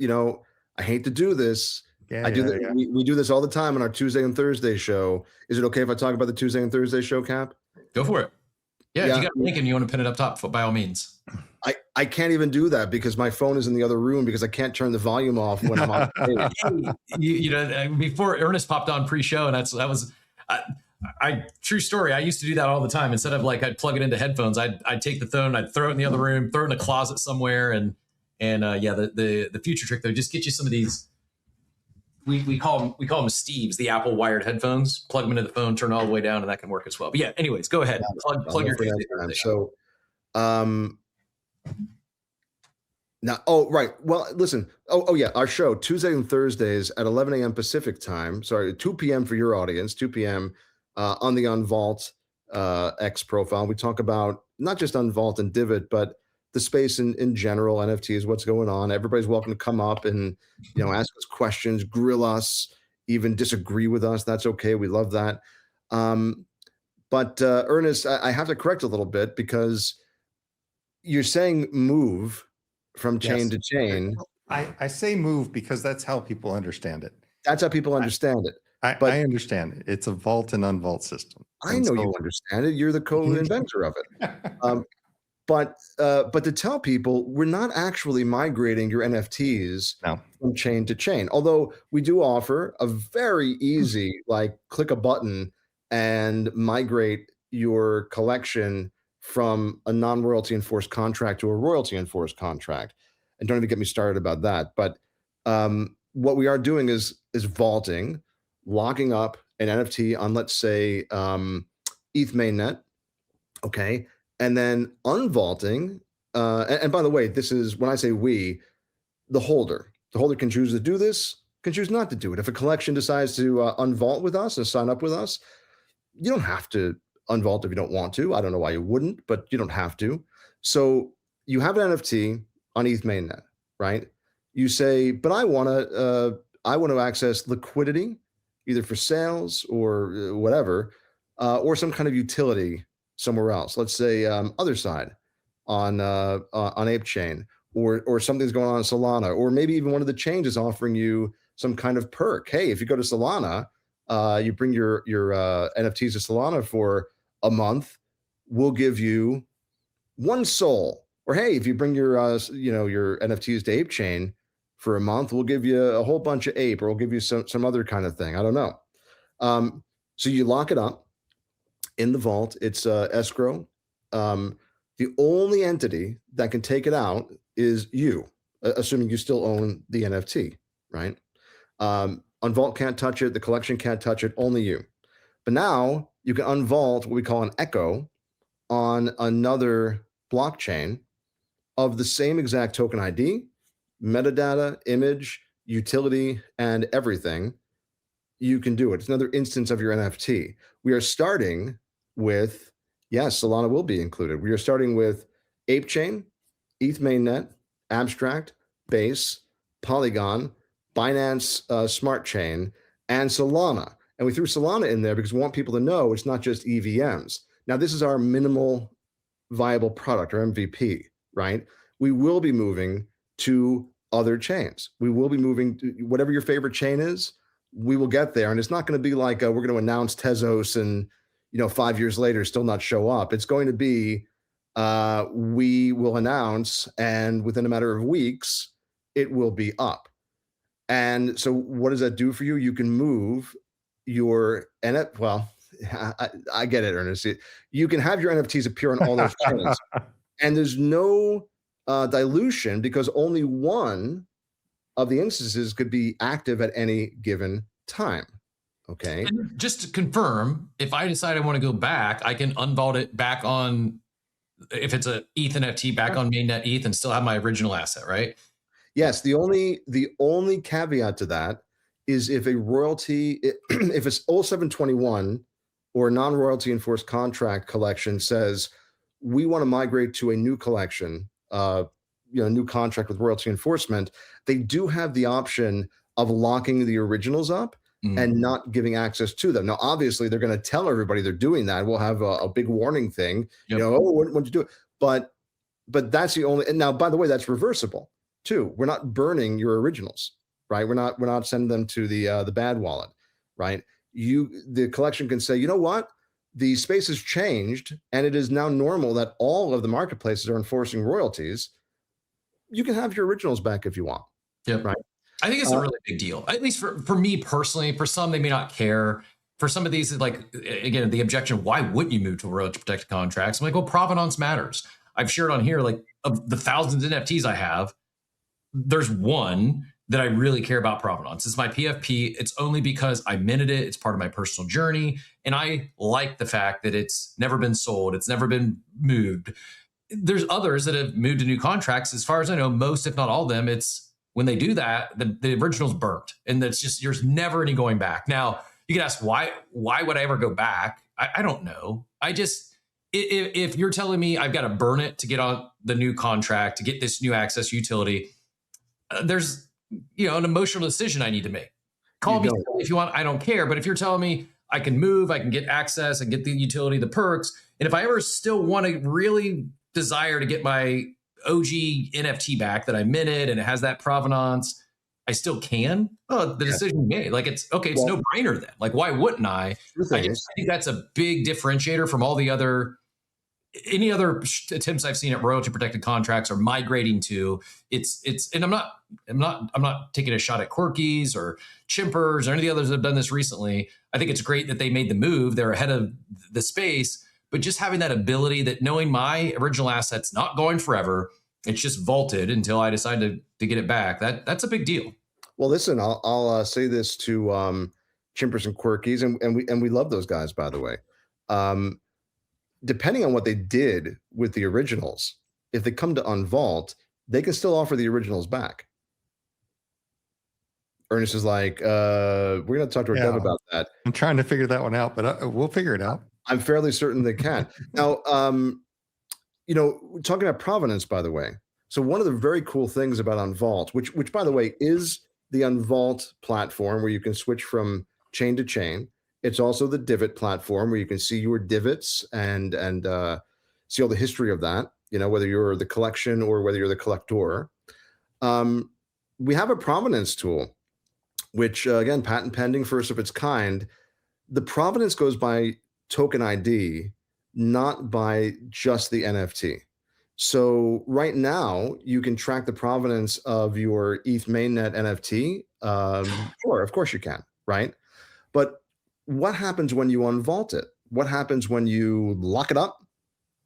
[SPEAKER 2] I hate to do this.
[SPEAKER 3] Yeah,
[SPEAKER 2] We do this all the time on our Tuesday and Thursday show. Is it okay if I talk about the Tuesday and Thursday show, Cap?
[SPEAKER 1] Go for it. Yeah, if you got a link and you want to pin it up top, by all means.
[SPEAKER 2] I can't even do that because my phone is in the other room because I can't turn the volume off when I'm on stage.
[SPEAKER 1] Before Ernest popped on pre-show, and that was true story. I used to do that all the time. Instead of I'd plug it into headphones, I'd take the phone, I'd throw it in the other room, throw it in a closet somewhere, and the future trick though, just get you some of these. We call them Steves, the Apple wired headphones. Plug them into the phone, turn all the way down, and that can work as well. But yeah, anyways, go ahead. Plug your Tuesday.
[SPEAKER 2] So, now, right. Well, listen. Oh yeah, our show Tuesday and Thursdays at 11 a.m. Pacific time. Sorry, 2 p.m. for your audience. 2 p.m. On the Unvault X profile. We talk about not just Unvault and DIVIT, but the space in general, NFTs, what's going on. Everybody's welcome to come up and ask us questions, grill us, even disagree with us. That's okay. We love that. But Ernest, I have to correct a little bit because you're saying move from chain to chain.
[SPEAKER 3] I say move because that's how people understand it.
[SPEAKER 2] That's how people understand it.
[SPEAKER 3] I understand. It's a vault and unvault system.
[SPEAKER 2] I know you understand it. You're the co-inventor of it. But to tell people, we're not actually migrating your NFTs from chain to chain. Although we do offer a very easy, like click a button and migrate your collection from a non-royalty enforced contract to a royalty enforced contract. And don't even get me started about that. But what we are doing is vaulting, locking up an NFT on, let's say, ETH mainnet. Okay. And then unvaulting. And by the way, this is when I say we, the holder can choose to do this, can choose not to do it. If a collection decides to unvault with us and sign up with us, you don't have to unvault if you don't want to. I don't know why you wouldn't, but you don't have to. So you have an NFT on ETH mainnet, right? You say, but I want to access liquidity, either for sales or whatever, or some kind of utility somewhere else. Let's say other side on Ape Chain, or something's going on in Solana, or maybe even one of the chains is offering you some kind of perk. Hey, if you go to Solana, you bring your NFTs to Solana for a month, we'll give you 1 SOL. Or hey, if you bring your your NFTs to Ape Chain for a month, we'll give you a whole bunch of Ape, or we'll give you some other kind of thing. I don't know. So you lock it up in the vault. It's escrow. The only entity that can take it out is you, assuming you still own the NFT, right? Unvault can't touch it. The collection can't touch it. Only you. But now you can unvault what we call an echo on another blockchain of the same exact token ID, metadata, image, utility, and everything. You can do it. It's another instance of your NFT. We are starting with, yes, Solana will be included. We are starting with Ape Chain, ETH mainnet, Abstract, Base, Polygon, Binance Smart Chain, and Solana. And we threw Solana in there because we want people to know it's not just EVMs. Now, this is our minimal viable product, or MVP, right? We will be moving to other chains. We will be moving to whatever your favorite chain is. We will get there. And it's not going to be like we're going to announce Tezos and 5 years later still not show up. It's going to be we will announce, and within a matter of weeks, it will be up. And so what does that do for you? You can move your NFT. Well, I get it, Ernest. You can have your NFTs appear on all those chains, and there's no dilution because only one of the instances could be active at any given time. Okay.
[SPEAKER 1] And just to confirm, if I decide I want to go back, I can unvault it back on, if it's a ETH NFT, back on mainnet ETH and still have my original asset, right?
[SPEAKER 2] Yes. The only caveat to that is if a royalty, if it's 0721 or a non-royalty enforced contract collection says, we want to migrate to a new collection, new contract with royalty enforcement, they do have the option of locking the originals up and not giving access to them. Now, obviously, they're going to tell everybody they're doing that. We'll have a big warning thing, when to do it. But that's the only. And now, by the way, that's reversible too. We're not burning your originals, right? We're not sending them to the bad wallet, right? The collection can say, you know what? The space has changed, and it is now normal that all of the marketplaces are enforcing royalties. You can have your originals back if you want.
[SPEAKER 1] Yep.
[SPEAKER 2] Right.
[SPEAKER 1] I think it's a really big deal, at least for me personally. For some, they may not care. For some of these, like, again, the objection, why wouldn't you move to royalty protected contracts? I'm like, well, provenance matters. I've shared on here, like, of the thousands of NFTs I have, there's one that I really care about provenance. It's my PFP. It's only because I minted it. It's part of my personal journey. And I like the fact that it's never been sold. It's never been moved. There's others that have moved to new contracts. As far as I know, most, if not all of them, it's when they do that, the original's burnt. And that's just, there's never any going back. Now, you can ask, why would I ever go back? I don't know. I just, if you're telling me I've got to burn it to get on the new contract, to get this new access utility, there's, an emotional decision I need to make. Call me if you want, I don't care. But if you're telling me I can move, I can get access and get the utility, the perks. And if I ever still want to really desire to get my OG NFT back that I minted and it has that provenance, I still can. Oh, the decision you made. Like it's okay. It's no brainer then. Like why wouldn't I? I think that's a big differentiator from all the other any other attempts I've seen at royalty protected contracts or migrating to. It's and I'm not taking a shot at Quirkies or Chimpers or any of the others that have done this recently. I think it's great that they made the move. They're ahead of the space, but just having that ability that knowing my original asset's not going forever, it's just vaulted until I decide to get it back. That's a big deal.
[SPEAKER 2] Well, listen, I'll say this to Chimpers and Quirkies, and we love those guys, by the way. Depending on what they did with the originals, if they come to Unvault, they can still offer the originals back. Ernest is like, we're going to talk to our dev about that.
[SPEAKER 3] I'm trying to figure that one out, but we'll figure it out.
[SPEAKER 2] I'm fairly certain they can. Now, talking about Provenance, by the way. So one of the very cool things about Unvault, which by the way, is the Unvault platform where you can switch from chain to chain. It's also the DIVIT platform where you can see your divots and see all the history of that, whether you're the collection or whether you're the collector. We have a Provenance tool, which, again, patent pending, first of its kind. The Provenance goes by token ID, not by just the NFT. So right now, you can track the provenance of your ETH mainnet NFT. Sure, of course you can, right? But what happens when you unvault it? What happens when you lock it up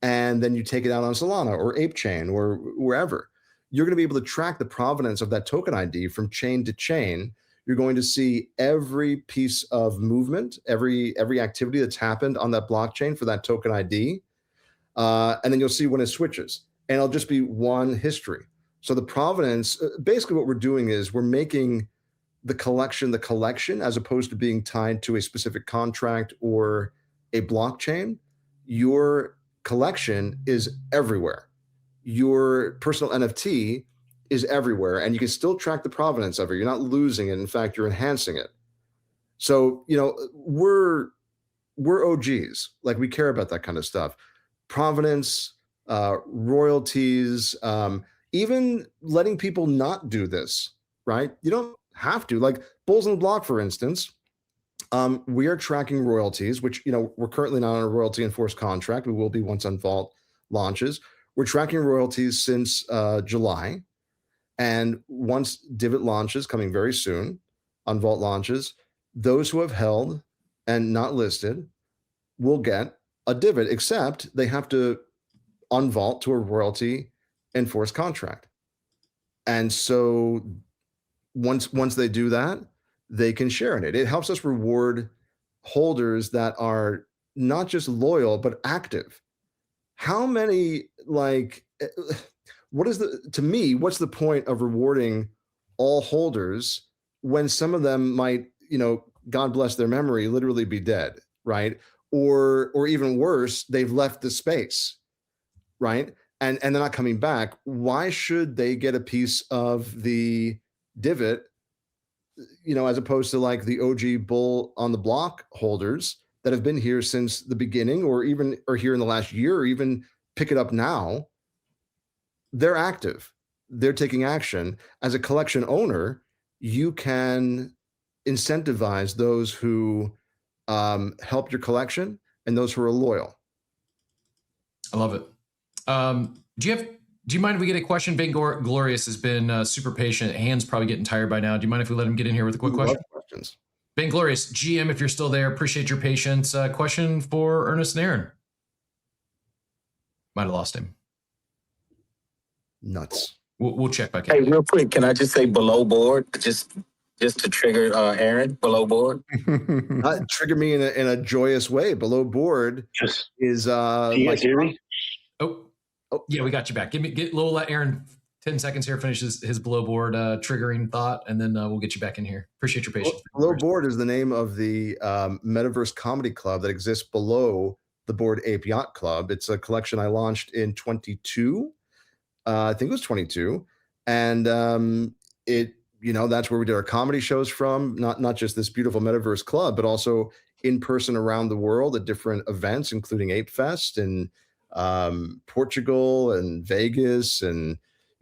[SPEAKER 2] and then you take it out on Solana or ApeChain or wherever? You're going to be able to track the provenance of that token ID from chain to chain. You're going to see every piece of movement, every activity that's happened on that blockchain for that token ID. And then you'll see when it switches, and it'll just be one history. So the provenance, basically what we're doing is we're making the collection as opposed to being tied to a specific contract or a blockchain. Your collection is everywhere. Your personal NFT is everywhere, and you can still track the provenance of it. You're not losing it. In fact, you're enhancing it. So, we're OGs. Like, we care about that kind of stuff. Provenance, royalties, even letting people not do this, right? You don't have to. Like Bulls on the Block, for instance, we are tracking royalties, which, we're currently not on a royalty enforced contract. We will be once Unvault launches. We're tracking royalties since July. And once DIVIT launches, coming very soon, Unvault launches, those who have held and not listed will get a DIVIT, except they have to unvault to a royalty enforced contract. And so once they do that, they can share in it. It helps us reward holders that are not just loyal, but active. How many, what's the point of rewarding all holders when some of them might, God bless their memory, literally be dead, right? Or even worse, they've left the space, right? And they're not coming back. Why should they get a piece of the DIVIT, as opposed to like the OG Bull on the Block holders that have been here since the beginning, or here in the last year, or even pick it up now? They're active. They're taking action. As a collection owner, you can incentivize those who help your collection and those who are loyal.
[SPEAKER 1] I love it. Do you mind if we get a question? Ben Glorious has been super patient. Hand's probably getting tired by now. Do you mind if we let him get in here with a quick question?
[SPEAKER 2] Questions.
[SPEAKER 1] Ben Glorious, GM, if you're still there, appreciate your patience. Question for Ernest and Aaron. Might have lost him.
[SPEAKER 2] Nuts.
[SPEAKER 1] We'll check back in.
[SPEAKER 4] Hey, real quick, can I just say below board, just to trigger Aaron, below board?
[SPEAKER 2] Trigger me in a joyous way. Below board is
[SPEAKER 5] can you guys hear me?
[SPEAKER 1] Oh, yeah, we got you back. Let Aaron 10 seconds here, finish his below board triggering thought, and then we'll get you back in here. Appreciate your patience.
[SPEAKER 2] Below board is the name of the Metaverse Comedy Club that exists below the Board Ape Yacht Club. It's a collection I launched in 22. I think it was 22. And that's where we did our comedy shows from, not just this beautiful Metaverse Club, but also in person around the world at different events, including Ape Fest and Portugal and Vegas and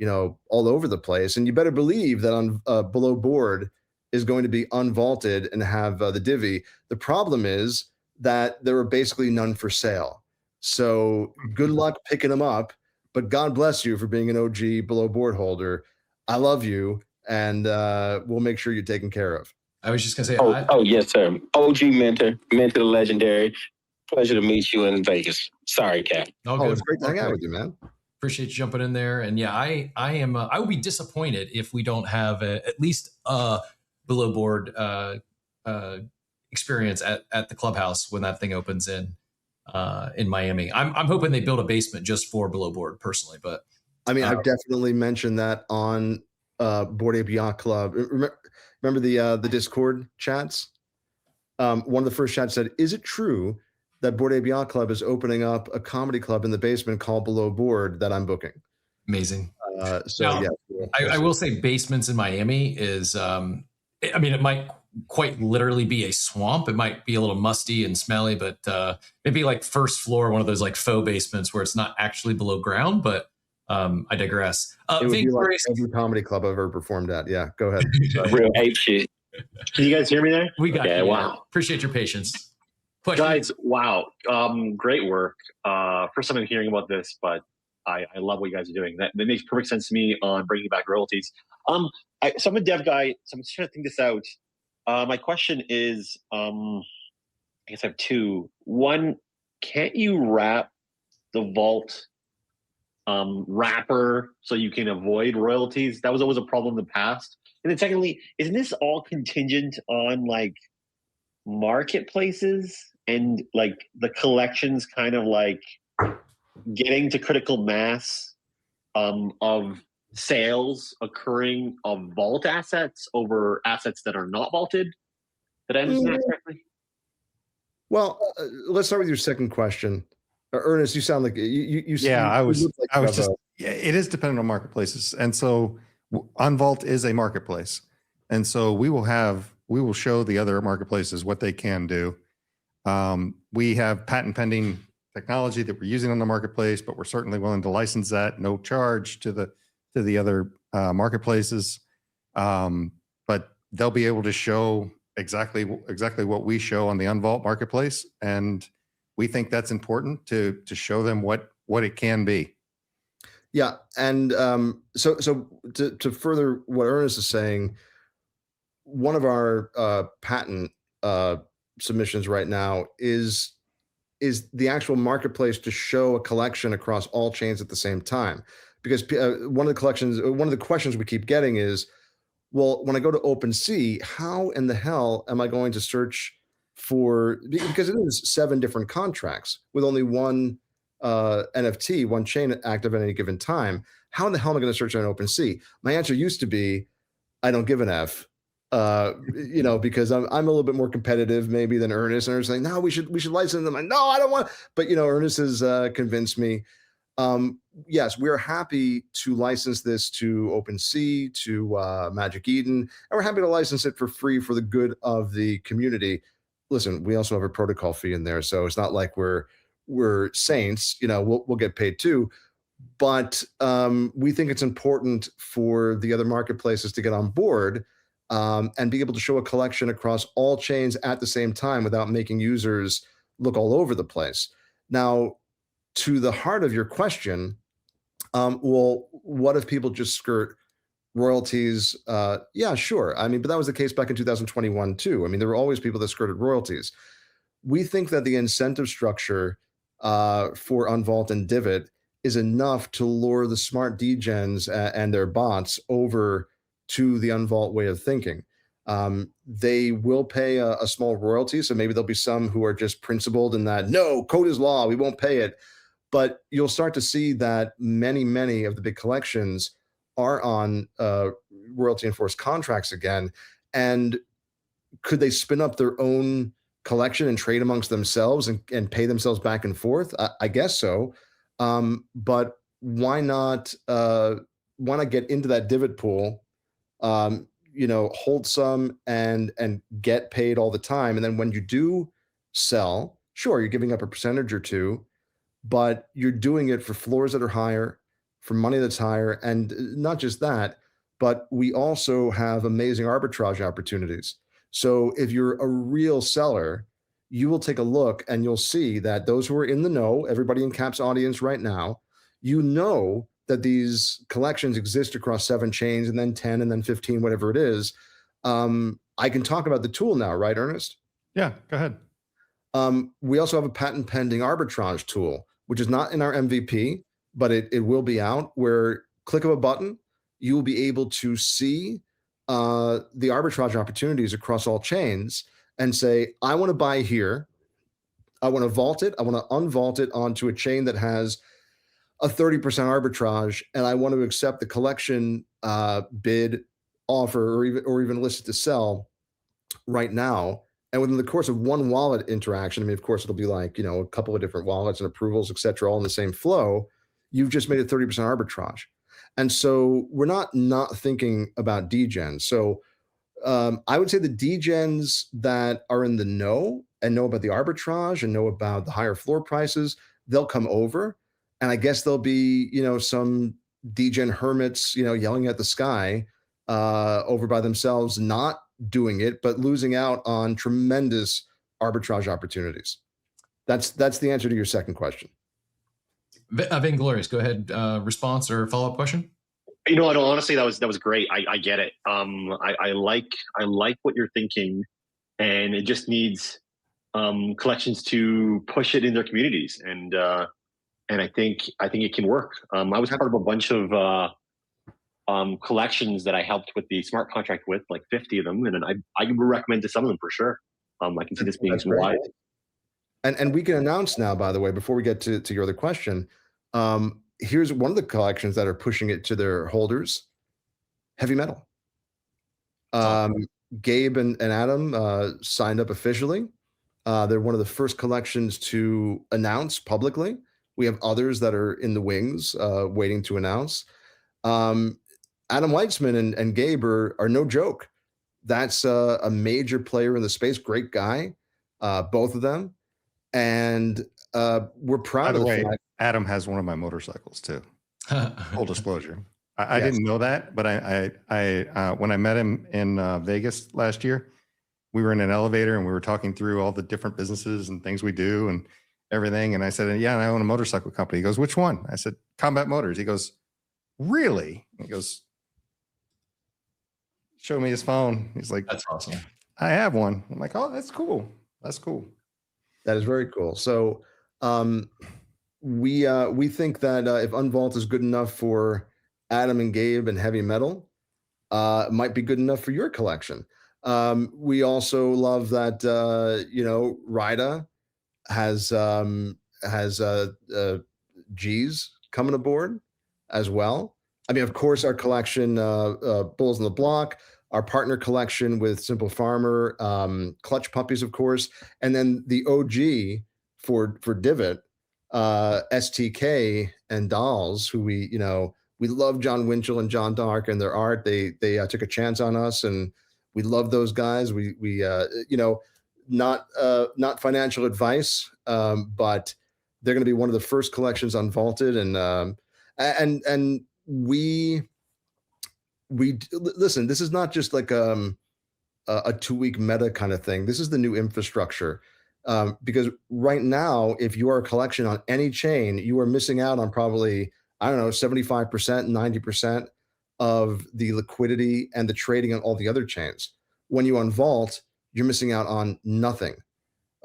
[SPEAKER 2] all over the place. And you better believe that on below board is going to be unvaulted and have the divvy. The problem is that there are basically none for sale. So good luck picking them up, but God bless you for being an OG below board holder. I love you, and we'll make sure you're taken care of.
[SPEAKER 1] I was just gonna say,
[SPEAKER 4] oh yes, sir. OG mentor the legendary. Pleasure to meet you in Vegas. Sorry, Cap.
[SPEAKER 2] It's great to hang out with you, man.
[SPEAKER 1] Appreciate you jumping in there. And yeah, I am. I would be disappointed if we don't have at least a below board experience at the clubhouse when that thing opens in Miami. I'm hoping they build a basement just for below board personally. But
[SPEAKER 2] I mean, I've definitely mentioned that on Board Ape Yacht Club. Remember the Discord chats? One of the first chats said, "Is it true that Board Ape Yacht Club is opening up a comedy club in the basement called Below Board that I'm booking?"
[SPEAKER 1] Amazing.
[SPEAKER 2] Now,
[SPEAKER 1] I will say basements in Miami is, it might quite literally be a swamp. It might be a little musty and smelly, but maybe like first floor, one of those like faux basements where it's not actually below ground, but I digress.
[SPEAKER 2] It would be like every comedy club I've ever performed at. Yeah, go ahead.
[SPEAKER 4] Real ape shit.
[SPEAKER 5] Can you guys hear me there?
[SPEAKER 1] We got you.
[SPEAKER 5] Wow.
[SPEAKER 1] Appreciate your patience. Question?
[SPEAKER 5] Guys, wow. Great work. First time I'm hearing about this, but I love what you guys are doing. That makes perfect sense to me on bringing back royalties. So I'm a dev guy, so I'm just trying to think this out. My question is, I guess I have two. One, can't you wrap the vault wrapper so you can avoid royalties? That was always a problem in the past. And then secondly, isn't this all contingent on like marketplaces and like the collections kind of like getting to critical mass of sales occurring of vault assets over assets that are not vaulted? Did I understand that correctly?
[SPEAKER 2] Well, let's start with your second question. Ernest, you sound like you
[SPEAKER 3] I was just it is dependent on marketplaces. And so Unvault is a marketplace. And so we will show the other marketplaces what they can do. We have patent pending technology that we're using on the marketplace, but we're certainly willing to license that, no charge to the other marketplaces. But they'll be able to show exactly what we show on the Unvault marketplace, and we think that's important to show them what it can be.
[SPEAKER 2] Yeah, and so to further what Ernest is saying, one of our patent submissions right now is the actual marketplace to show a collection across all chains at the same time. Because one of the questions we keep getting is, well, when I go to OpenSea, how in the hell am I going to search for, because it is 7 different contracts with only one NFT, one chain active at any given time. How in the hell am I going to search on OpenSea? My answer used to be, I don't give an F. Because I'm a little bit more competitive maybe than Ernest. And Ernest saying, no, we should license them. No, I don't want. But Ernest has convinced me. Yes, we are happy to license this to OpenSea, to Magic Eden, and we're happy to license it for free for the good of the community. Listen, we also have a protocol fee in there, so it's not like we're saints. We'll get paid too. But we think it's important for the other marketplaces to get on board and be able to show a collection across all chains at the same time without making users look all over the place. Now, to the heart of your question, well, what if people just skirt royalties? Yeah, sure. But that was the case back in 2021 too. There were always people that skirted royalties. We think that the incentive structure for Unvault and DIVIT is enough to lure the smart degens and their bots over to the Unvault way of thinking. They will pay a small royalty, so maybe there'll be some who are just principled in that, no, code is law, we won't pay it. But you'll start to see that many of the big collections are on royalty enforced contracts again. And could they spin up their own collection and trade amongst themselves and pay themselves back and forth? I guess so. But why not get into that DIVIT pool, hold some and get paid all the time. And then when you do sell, sure, you're giving up a percentage or two, but you're doing it for floors that are higher. for money that's higher. And not just that, but we also have amazing arbitrage opportunities. So if you're a real seller, you will take a look and you'll see that those who are in the know, everybody in Cap's audience right now, you know that these collections exist across 7 chains and then 10 and then 15, whatever it is. I can talk about the tool now, right, Ernest?
[SPEAKER 3] Yeah, go ahead.
[SPEAKER 2] We also have a patent pending arbitrage tool, which is not in our MVP, but it will be out, where click of a button, you will be able to see the arbitrage opportunities across all chains and say, I want to buy here. I want to vault it. I want to unvault it onto a chain that has a 30% arbitrage, and I want to accept the collection bid, offer, or even list it to sell right now. And within the course of one wallet interaction, I mean, of course, it'll be like, a couple of different wallets and approvals, et cetera, all in the same flow. You've just made a 30% arbitrage. And so we're not thinking about degens. So I would say the degens that are in the know and know about the arbitrage and know about the higher floor prices, they'll come over. And I guess there'll be, some degen hermits, yelling at the sky over by themselves, not doing it, but losing out on tremendous arbitrage opportunities. That's the answer to your second question.
[SPEAKER 1] Vainglorious, go ahead. Response or follow-up question?
[SPEAKER 5] Honestly, that was great. I get it. I like what you're thinking, and it just needs collections to push it in their communities, and I think it can work. I was part of a bunch of collections that I helped with the smart contract with, like 50 of them, and I would recommend to some of them for sure. I can see this being wide.
[SPEAKER 2] And we can announce now, by the way, before we get to your other question, here's one of the collections that are pushing it to their holders: heavy metal. Gabe and Adam signed up officially. They're one of the first collections to announce publicly. We have others that are in the wings, waiting to announce. Adam Weitzman and Gabe are no joke. That's a major player in the space. Great guy, both of them. And we're proud of the fact.
[SPEAKER 3] Adam has one of my motorcycles too. Full disclosure. I
[SPEAKER 2] Yes.
[SPEAKER 3] didn't know that, but I when I met him in Vegas last year, we were in an elevator and we were talking through all the different businesses and things we do and everything. And I said, yeah, and I own a motorcycle company. He goes, which one? I said, Combat Motors. He goes, really? He goes, show me his phone. He's like,
[SPEAKER 1] That's awesome.
[SPEAKER 3] I have one. I'm like, oh, that's cool. That's cool.
[SPEAKER 2] That is very cool. So we think that if Unvault is good enough for Adam and Gabe and heavy metal, it might be good enough for your collection. We also love that Rida has G's coming aboard as well. I mean, of course, our collection, Bulls on the Block, our partner collection with Simple Farmer, Clutch Puppies, of course, and then the OG for DIVIT, STK and Dolls, who we love John Winchell and John Dark and their art. They took a chance on us, and we love those guys. We not financial advice, but they're going to be one of the first collections unvaulted, and we listen. This is not just like a 2-week meta kind of thing. This is the new infrastructure, because right now, if you are a collection on any chain, you are missing out on probably 75%, 90% of the liquidity and the trading on all the other chains. When you unvault, you're missing out on nothing.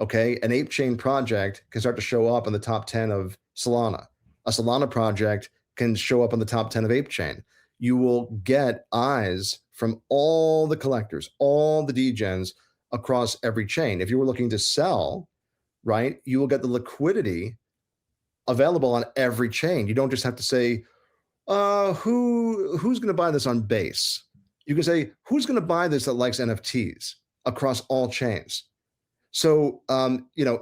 [SPEAKER 2] Okay, an ape chain project can start to show up in the top 10 of Solana. A Solana project can show up on the top 10 of ape chain. You will get eyes from all the collectors, all the degens across every chain. If you were looking to sell, right, you will get the liquidity available on every chain. You don't just have to say, who's going to buy this on Base? You can say, who's going to buy this that likes NFTs across all chains? So,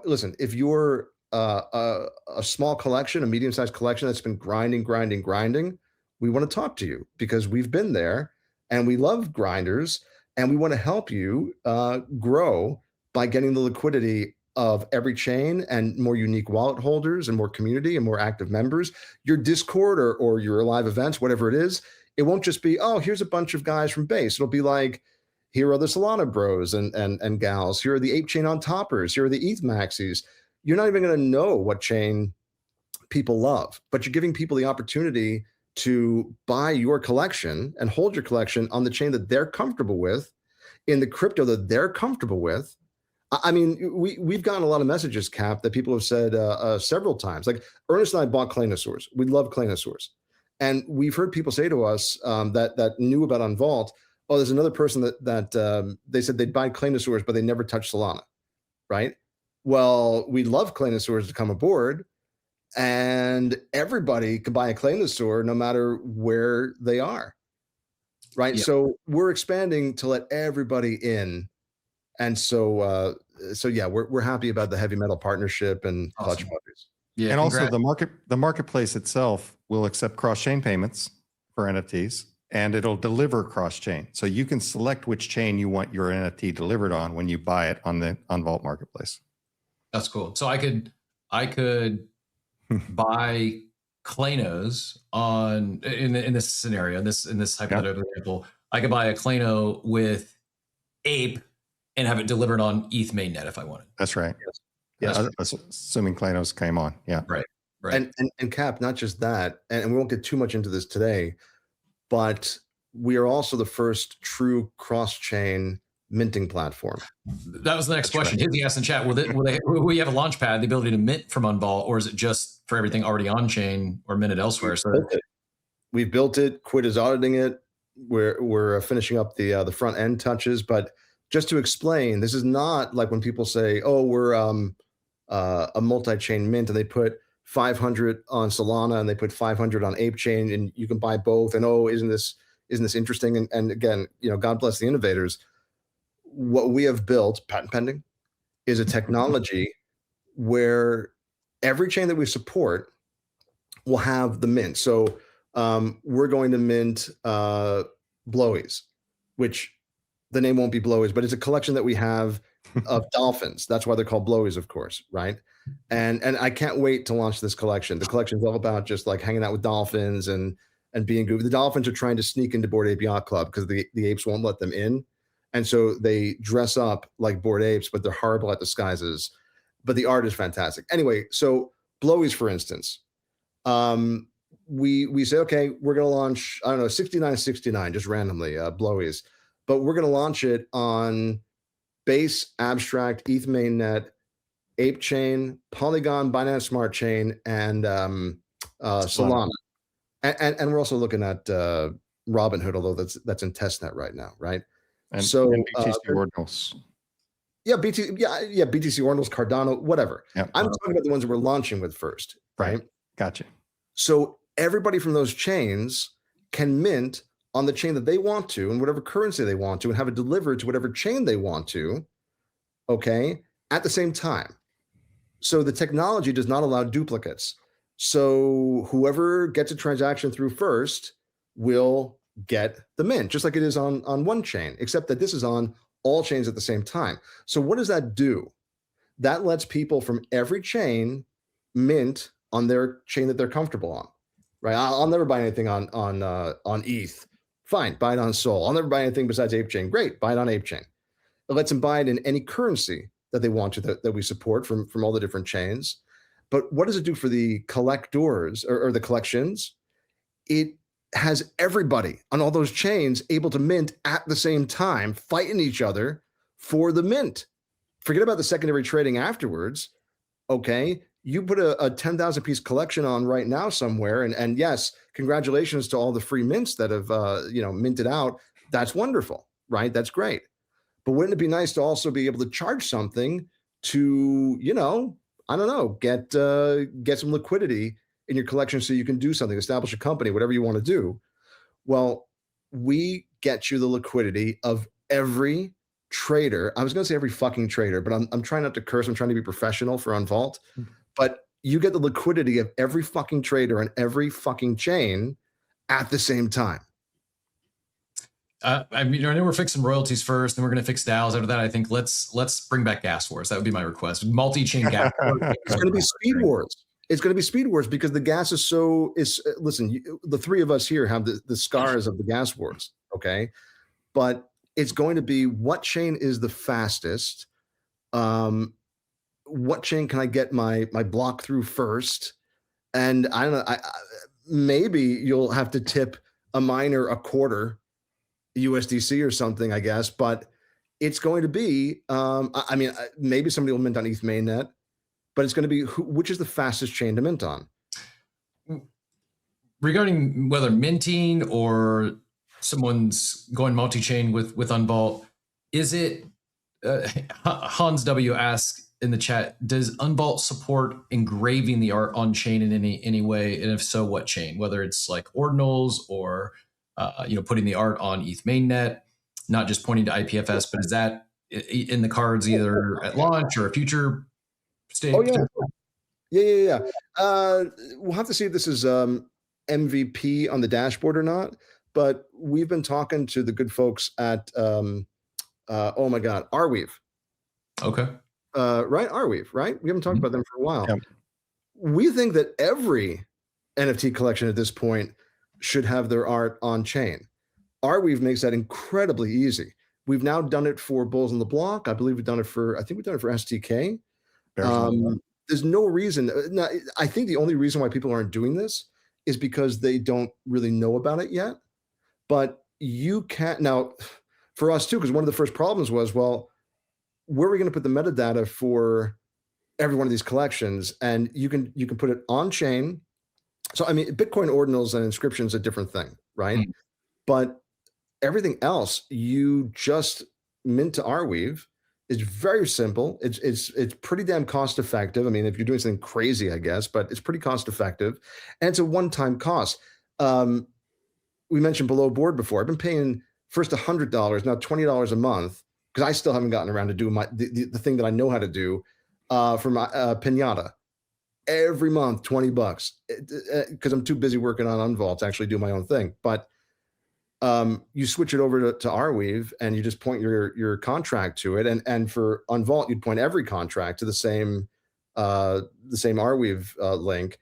[SPEAKER 2] listen, if you're a small collection, a medium-sized collection that's been grinding, we want to talk to you because we've been there and we love grinders and we want to help you grow by getting the liquidity of every chain and more unique wallet holders and more community and more active members, your Discord or your live events, whatever it is, it won't just be, oh, here's a bunch of guys from base. It'll be like, here are the Solana bros and gals. Here are the ape chain on toppers. Here are the ETH maxis. You're not even going to know what chain people love, but you're giving people the opportunity to buy your collection and hold your collection on the chain that they're comfortable with, in the crypto that they're comfortable with. I mean, we've gotten a lot of messages, Cap, that people have said several times. Like Ernest and I bought Claynosaurs. We love Claynosaurs. And we've heard people say to us that knew about Unvault, oh, there's another person that they said they'd buy Claynosaurs, but they never touched Solana, right? Well, we'd love Claynosaurs to come aboard, and everybody could buy a Claynosaur no matter where they are, right?
[SPEAKER 1] Yeah.
[SPEAKER 2] So we're expanding to let everybody in. And so yeah, we're happy about the heavy metal partnership and
[SPEAKER 1] Awesome.
[SPEAKER 2] Clutch Buddies.
[SPEAKER 3] And
[SPEAKER 1] Yeah,
[SPEAKER 3] also the marketplace itself will accept cross-chain payments for NFTs, and it'll deliver cross-chain. So you can select which chain you want your NFT delivered on when you buy it on the Unvault marketplace.
[SPEAKER 1] that's cool. So I could buy Claynos on in this scenario, in this hypothetical example, I could buy a Clayno with Ape and have it delivered on ETH mainnet if I wanted.
[SPEAKER 3] That's right.
[SPEAKER 2] Yes.
[SPEAKER 3] Yeah, assuming Claynos came on. Yeah.
[SPEAKER 1] Right.
[SPEAKER 2] And Cap, not just that, and we won't get too much into this today, but we are also the first true cross-chain minting platform.
[SPEAKER 1] That was the next question. Hizzy asked in chat, will we have a launch pad, the ability to mint from Unvault, or is it just for everything already on chain or minted elsewhere? So
[SPEAKER 2] We've built it. Quid is auditing it. We're finishing up the front end touches. But just to explain, this is not like when people say, "Oh, we're a multi-chain mint," and they put 500 on Solana and they put 500 on Ape Chain, and you can buy both. And oh, isn't this interesting? And again, God bless the innovators. What we have built, patent pending, is a technology where every chain that we support will have the mint. So we're going to mint Blowies, which the name won't be Blowies, but it's a collection that we have of dolphins. That's why they're called Blowies, of course, right? And I can't wait to launch this collection. The collection is all about just like hanging out with dolphins and being good. The dolphins are trying to sneak into Bored Ape Yacht Club because the apes won't let them in. And so they dress up like Bored Apes, but they're horrible at disguises. But the art is fantastic. Anyway, so Blowies, for instance, we say, okay, we're going to launch, I don't know, 6969, just randomly, Blowies. But we're going to launch it on Base, Abstract, ETH mainnet, Ape Chain, Polygon, Binance Smart Chain, and Solana. And we're also looking at Robinhood, although that's in testnet right now, right?
[SPEAKER 3] And
[SPEAKER 2] so
[SPEAKER 3] BTC Ordinals.
[SPEAKER 2] Yeah, BTC Ordinals, Cardano, whatever.
[SPEAKER 3] Yep.
[SPEAKER 2] I'm talking about the ones that we're launching with first, right?
[SPEAKER 3] Gotcha.
[SPEAKER 2] So everybody from those chains can mint on the chain that they want to, and whatever currency they want to, and have it delivered to whatever chain they want to, okay, at the same time. So the technology does not allow duplicates. So whoever gets a transaction through first will get the mint, just like it is on one chain, except that this is on all chains at the same time. So what does that do? That lets people from every chain mint on their chain that they're comfortable on, right? I'll never buy anything on ETH. Fine, buy it on Sol. I'll never buy anything besides Ape Chain. Great, buy it on Ape Chain. It lets them buy it in any currency that they want to, that we support from all the different chains. But what does it do for the collectors or the collections? It has everybody on all those chains able to mint at the same time, fighting each other for the mint. Forget about the secondary trading afterwards. Okay, you put a 10,000 piece collection on right now somewhere, and yes, congratulations to all the free mints that have minted out. That's wonderful, right? That's great. But wouldn't it be nice to also be able to charge something to, I don't know, get some liquidity in your collection so you can do something, establish a company, whatever you want to do? Well, we get you the liquidity of every trader. I was going to say every fucking trader, but I'm trying not to curse. I'm trying to be professional for Unvault. But you get the liquidity of every fucking trader on every fucking chain at the same time.
[SPEAKER 1] I mean, I know we're fixing royalties first, then we're going to fix DAOs. After that, I think let's bring back gas wars. That would be my request. Multi-chain gas wars.
[SPEAKER 2] It's going to be speed wars. It's going to be speed wars because the gas is so. Listen, the three of us here have the scars of the gas wars. Okay, but it's going to be what chain is the fastest. What chain can I get my block through first? And I don't know. Maybe you'll have to tip a miner a quarter USDC or something, I guess. But it's going to be. I mean, maybe somebody will mint on ETH mainnet, but it's going to be which is the fastest chain to mint on.
[SPEAKER 1] Regarding whether minting or someone's going multi-chain with Unvault, is it? Hans W asks in the chat, does Unvault support engraving the art on chain in any way? And if so, what chain? Whether it's like ordinals or putting the art on ETH mainnet, not just pointing to IPFS, but is that in the cards either at launch or a future stage?
[SPEAKER 2] Oh yeah. We'll have to see if this is MVP on the dashboard or not. But we've been talking to the good folks at oh my God, Arweave.
[SPEAKER 1] Okay.
[SPEAKER 2] Right, Arweave, right? We haven't talked about them for a while.
[SPEAKER 3] Yep.
[SPEAKER 2] We think that every NFT collection at this point should have their art on chain. Arweave makes that incredibly easy. We've now done it for Bulls on the Block. I believe we've done it for STK. There's no reason. I think the only reason why people aren't doing this is because they don't really know about it yet. But you can't now for us too, because one of the first problems was, well, where are we going to put the metadata for every one of these collections? And you can put it on chain. So I mean, Bitcoin ordinals and inscriptions a different thing, right? Mm-hmm. But everything else, you just mint to Arweave. It's very simple. It's pretty damn cost effective. I mean, if you're doing something crazy, I guess, but it's pretty cost effective, and it's a one-time cost. We mentioned below board before. I've been paying first $100, now $20 a month, because I still haven't gotten around to doing the thing that I know how to do for my Pinata. Every month, $20, because I'm too busy working on Unvault to actually do my own thing. But you switch it over to Arweave, and you just point your contract to it. And for Unvault, you'd point every contract to the same Arweave link.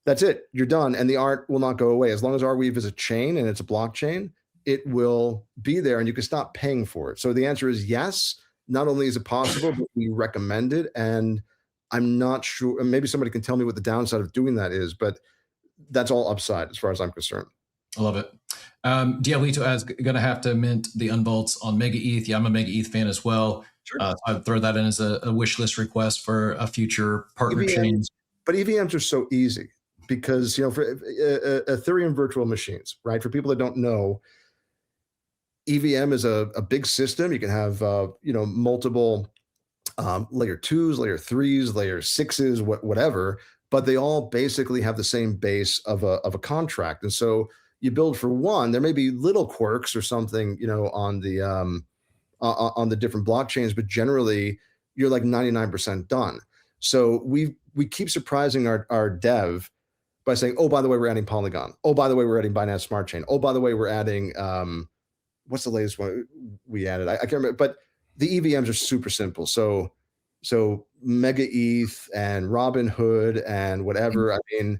[SPEAKER 2] That's it. You're done, and the art will not go away as long as Arweave is a chain and it's a blockchain. It will be there, and you can stop paying for it. So the answer is yes. Not only is it possible, but we recommend it. And I'm not sure. Maybe somebody can tell me what the downside of doing that is, but that's all upside as far as I'm concerned.
[SPEAKER 1] I love it. Diablito is going to have to mint the Unvaults on Mega ETH. Yeah, I'm a Mega ETH fan as well.
[SPEAKER 2] Sure.
[SPEAKER 1] I'd throw that in as a wish list request for a future partner chain.
[SPEAKER 2] But EVMs are so easy because, for Ethereum virtual machines, right? For people that don't know, EVM is a big system. You can have, multiple layer 2s, layer 3s, layer 6s, whatever, but they all basically have the same base of a contract. And so you build for one. There may be little quirks or something, on the different blockchains, but generally you're like 99% done. So we keep surprising our dev by saying, oh, by the way, we're adding Polygon. Oh, by the way, we're adding Binance Smart Chain. Oh, by the way, we're adding what's the latest one we added? I can't remember, but the EVMs are super simple. So Mega ETH and Robinhood and whatever. I mean,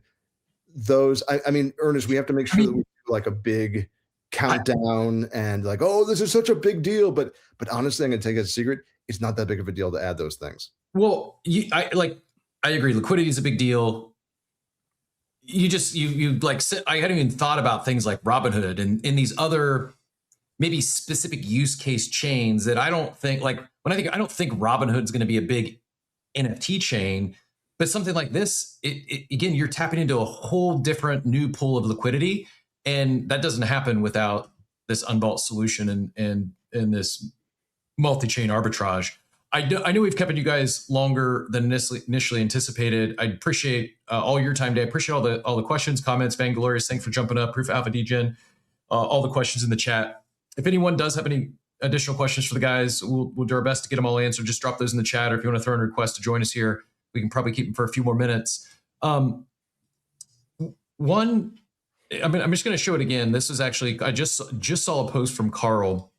[SPEAKER 2] those. I mean, Ernest, we have to make sure that we do like a big countdown and like, oh, this is such a big deal. But honestly, I'm gonna take it as a secret. It's not that big of a deal to add those things.
[SPEAKER 1] Well, I agree. Liquidity is a big deal. You I hadn't even thought about things like Robinhood and these other maybe specific use case chains that I don't think I don't think Robinhood's going to be a big NFT chain, but something like this, again, you're tapping into a whole different new pool of liquidity, and that doesn't happen without this Unvault solution and this multi-chain arbitrage. I know we've kept you guys longer than initially anticipated. I appreciate all your time today. I appreciate all the questions, comments. Vanglorious, thanks for jumping up. Proof Alpha Degen, all the questions in the chat. If anyone does have any additional questions for the guys, we'll do our best to get them all answered. Just drop those in the chat, or if you want to throw in a request to join us here, we can probably keep them for a few more minutes. One I mean, I'm just going to show it again. This is actually, I just saw a post from Carl,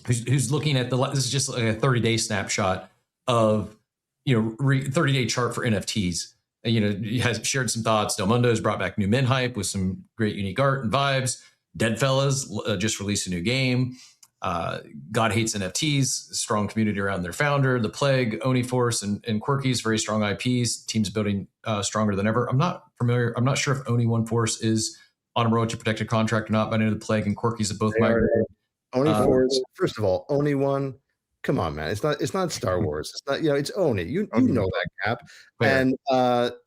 [SPEAKER 1] who's looking at this is just like a 30-day snapshot of, 30-day chart for NFTs. And, he has shared some thoughts. Del Mundo's brought back new Min hype with some great unique art and vibes. Deadfellas just released a new game. God Hates NFTs, strong community around their founder. The Plague, Oni Force, and Quirkies, very strong IPs. Teams building stronger than ever. I'm not familiar. I'm not sure if Oni One Force is on a royalty protected contract or not, but I know the Plague and Quirkies have both migrated.
[SPEAKER 2] Oni Force, first of all, Oni One. Come on, man. It's not Star Wars. It's not, it's Oni. You know that, Cap.
[SPEAKER 1] Fair.
[SPEAKER 2] And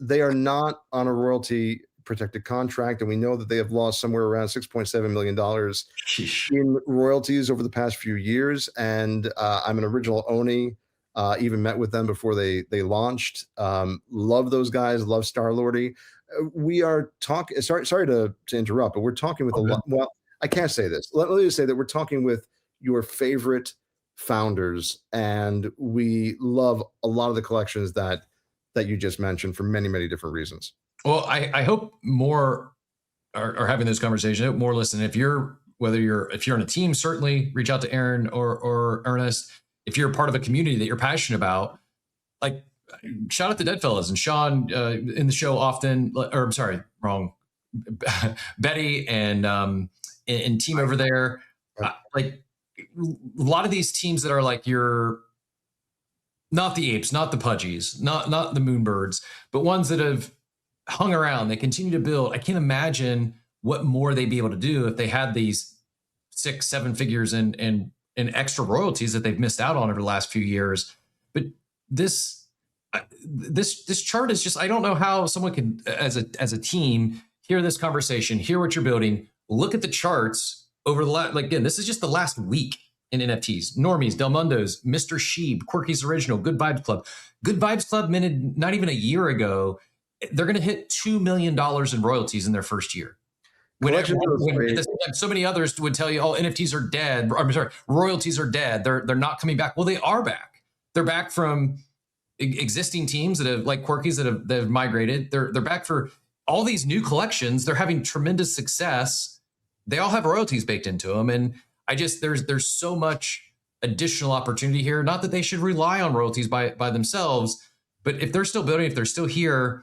[SPEAKER 2] they are not on a royalty protected contract, and we know that they have lost somewhere around $6.7 million in royalties over the past few years. And I'm an original Oni. Even met with them before they launched. Love those guys. Love Star-Lordy. We are talking. Sorry to interrupt, but we're talking with a lot. Well, I can't say this. Let me just say that we're talking with your favorite founders, and we love a lot of the collections that you just mentioned for many, many different reasons.
[SPEAKER 1] Well, I hope more are having this conversation. I hope more listen. If you're in a team, certainly reach out to Aaron or Ernest. If you're part of a community that you're passionate about, like shout out to Deadfellas and Sean in the show often. Or I'm sorry, wrong. Betty and team over there. Like a lot of these teams that are like you're not the apes, not the pudgies, not the moonbirds, but ones that have hung around, they continue to build. I can't imagine what more they'd be able to do if they had these 6-7 figures and extra royalties that they've missed out on over the last few years. But this chart is just, I don't know how someone can, as a team, hear this conversation, hear what you're building, look at the charts over the last, like, again, this is just the last week in NFTs. Normies, Del Mundo's, Mr. Sheeb, Quirky's Original, Good Vibes Club. Good Vibes Club minted not even a year ago. They're going to hit $2 million in royalties in their first year. When so many others would tell you, oh, NFTs are dead. I'm sorry, royalties are dead. They're not coming back. Well, they are back. They're back from existing teams that have, like Quirkies, that have migrated. They're back for all these new collections. They're having tremendous success. They all have royalties baked into them. And there's so much additional opportunity here. Not that they should rely on royalties by themselves, but if they're still building, if they're still here,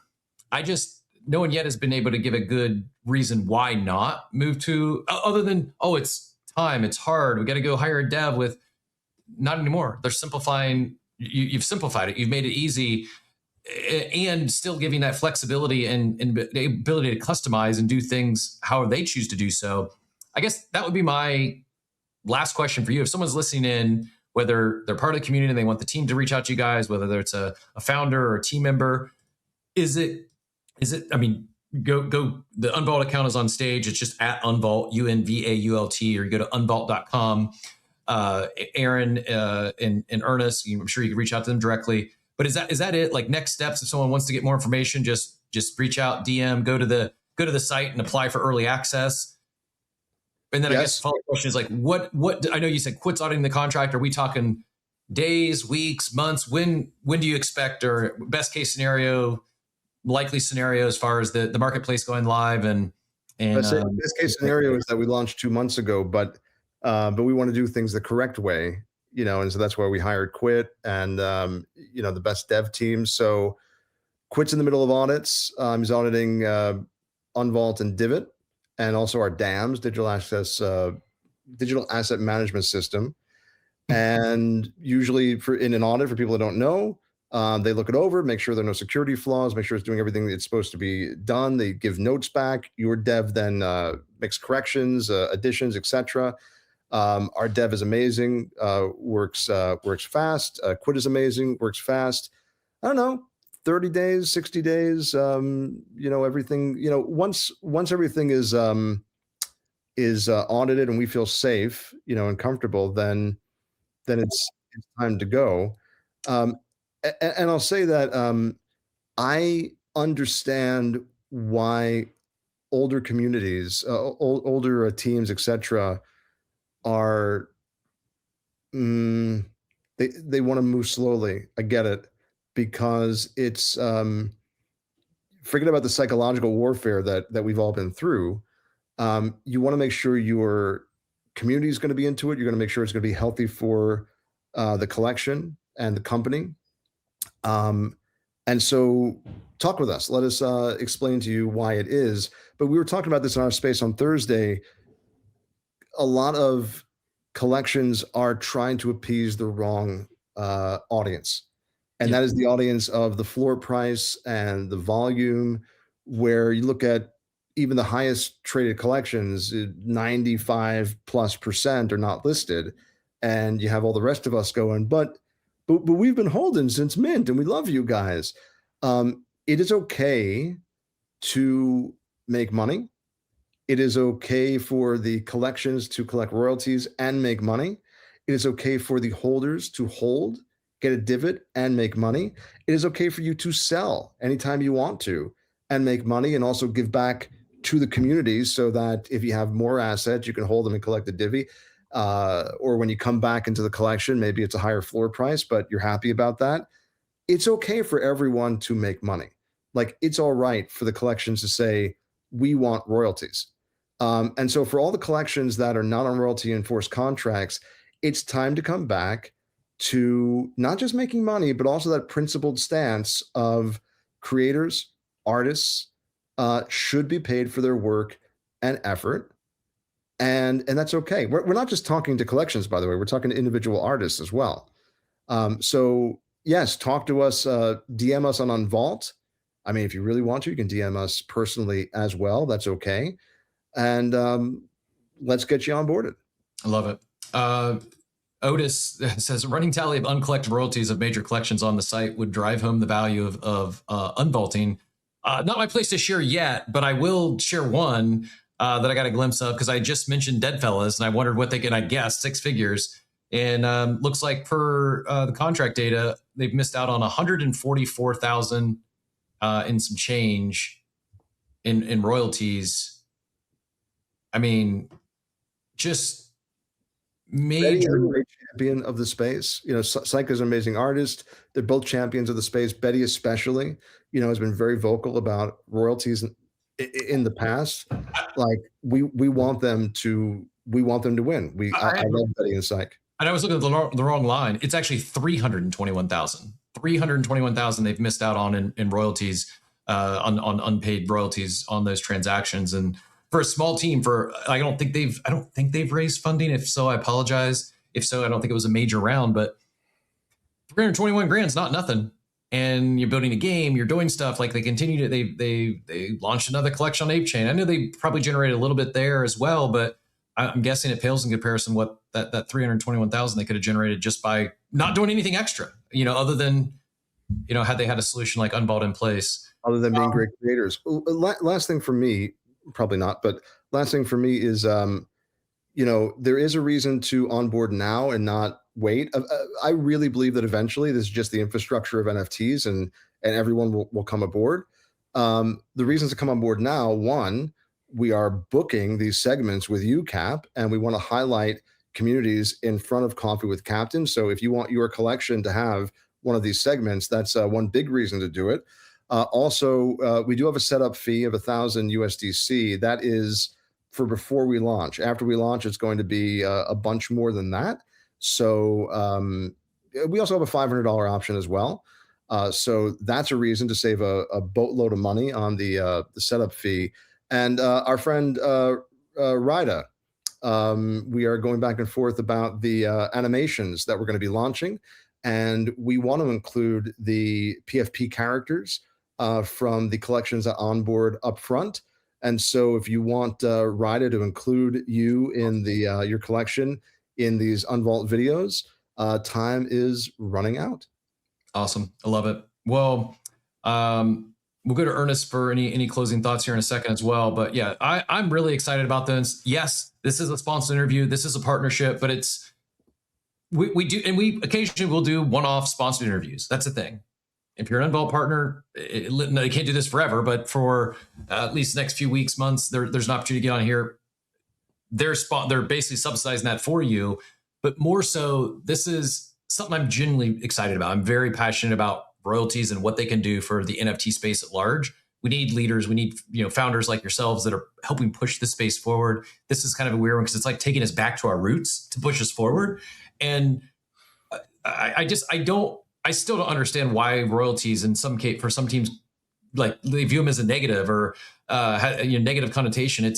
[SPEAKER 1] no one yet has been able to give a good reason why not move to, other than, oh, it's time, it's hard, we got to go hire a dev with, not anymore. They're simplifying. You've simplified it. You've made it easy, and still giving that flexibility and the ability to customize and do things how they choose to do so. I guess that would be my last question for you. If someone's listening in, whether they're part of the community and they want the team to reach out to you guys, whether it's a founder or a team member, is it, I mean, go, the Unvault account is on stage. It's just at Unvault, UNVAULT, or you go to unvault.com. Aaron and Ernest, I'm sure you can reach out to them directly. But is that it? Like, next steps, if someone wants to get more information, just reach out, DM, go to the site and apply for early access. And then I guess the follow-up question is like, what I know you said quits auditing the contract. Are we talking days, weeks, months? When do you expect, or best case scenario, likely scenario as far as the marketplace going live? And
[SPEAKER 2] best case scenario is that we launched 2 months ago, but we want to do things the correct way, and so that's why we hired Quit and the best dev team. So Quit's in the middle of audits. He's auditing Unvault and DIVIT, and also our DAMS, digital asset management system. And usually in an audit, for people that don't know, they look it over, make sure there are no security flaws, make sure it's doing everything it's supposed to be done. They give notes back. Your dev then makes corrections, additions, etc. Our dev is amazing, works fast. Quit is amazing, works fast. I don't know, 30 days, 60 days, everything, once everything is audited and we feel safe, and comfortable, then it's time to go. And I'll say that I understand why older communities, older teams, etc., are they want to move slowly. I get it, because it's forget about the psychological warfare that we've all been through. You want to make sure your community is going to be into it. You're going to make sure it's going to be healthy for the collection and the company. And so talk with us. Let us explain to you why it is. But we were talking about this in our space on Thursday. A lot of collections are trying to appease the wrong audience. And that is the audience of the floor price and the volume, where you look at even the highest traded collections, 95+% are not listed. And you have all the rest of us going, but we've been holding since mint and we love you guys. It is okay to make money. It is okay for the collections to collect royalties and make money. It is okay for the holders to hold, get a divot, and make money. It is okay for you to sell anytime you want to and make money, and also give back to the community, so that if you have more assets, you can hold them and collect the divvy. Or when you come back into the collection, maybe it's a higher floor price, but you're happy about that. It's okay for everyone to make money. Like, it's all right for the collections to say, we want royalties. And so for all the collections that are not on royalty enforced contracts, it's time to come back to not just making money, but also that principled stance of creators, artists should be paid for their work and effort. And that's okay. We're not just talking to collections, by the way. We're talking to individual artists as well. So yes, talk to us, DM us on Unvault. I mean, if you really want to, you can DM us personally as well. That's okay. And let's get you onboarded.
[SPEAKER 1] I love it. Otis says, running tally of uncollected royalties of major collections on the site would drive home the value of unvaulting. Not my place to share yet, but I will share one that I got a glimpse of, because I just mentioned Deadfellas and I wondered what they can, I guess, 6 figures. And looks like per the contract data, they've missed out on 144,000 in some change in royalties. I mean, just major.
[SPEAKER 2] Betty, champion of the space. You know, Psycho's an amazing artist. They're both champions of the space. Betty especially, you know, has been very vocal about royalties in the past. Like, we want them to win. I love Betty and Psych.
[SPEAKER 1] And I was looking at the wrong line. It's actually 321,000. 321,000 they've missed out on in royalties, on unpaid royalties on those transactions. And for a small team, I don't think they've raised funding. If so, I apologize. If so, I don't think it was a major round, but 321 grand's not nothing. And you're building a game, you're doing stuff. Like, they continue to, they launched another collection on ApeChain. I know they probably generated a little bit there as well, but I'm guessing it pales in comparison what that 321,000 they could have generated just by not doing anything extra, you know, other than, you know, had they had a solution like Unvault in place.
[SPEAKER 2] Other than being great creators. Last thing for me, probably not, but last thing for me is, you know, there is a reason to onboard now and not wait. I really believe that eventually this is just the infrastructure of NFTs, and everyone will come aboard. The reasons to come on board now: one, we are booking these segments with you, Cap, and we want to highlight communities in front of Coffee with Captain. So if you want your collection to have one of these segments, that's one big reason to do it. Also, we do have a setup fee of 1,000 USDC. That is for before we launch. After we launch, it's going to be a bunch more than that. So we also have a $500 option as well. So that's a reason to save a boatload of money on the setup fee. And our friend Rida, we are going back and forth about the animations that we're going to be launching. And we want to include the PFP characters from the collections that onboard up front. And so if you want Rida to include you in the your collection in these Unvault videos, time is running out.
[SPEAKER 1] Awesome. I love it. Well, we'll go to Ernest for any closing thoughts here in a second as well. But yeah, I'm really excited about this. Yes, this is a sponsored interview. This is a partnership, but we do, and we occasionally will do one-off sponsored interviews. That's the thing. If you're an Unvault partner, you can't do this forever, but for at least the next few weeks, months, there's an opportunity to get on here. They're basically subsidizing that for you. But more so, this is something I'm genuinely excited about. I'm very passionate about royalties and what they can do for the NFT space at large. we need leaders. We need, founders like yourselves that are helping push the space forward. This is kind of a weird one because it's like taking us back to our roots to push us forward. And I still don't understand why royalties in some case for some teams, like they view them as a negative or negative connotation.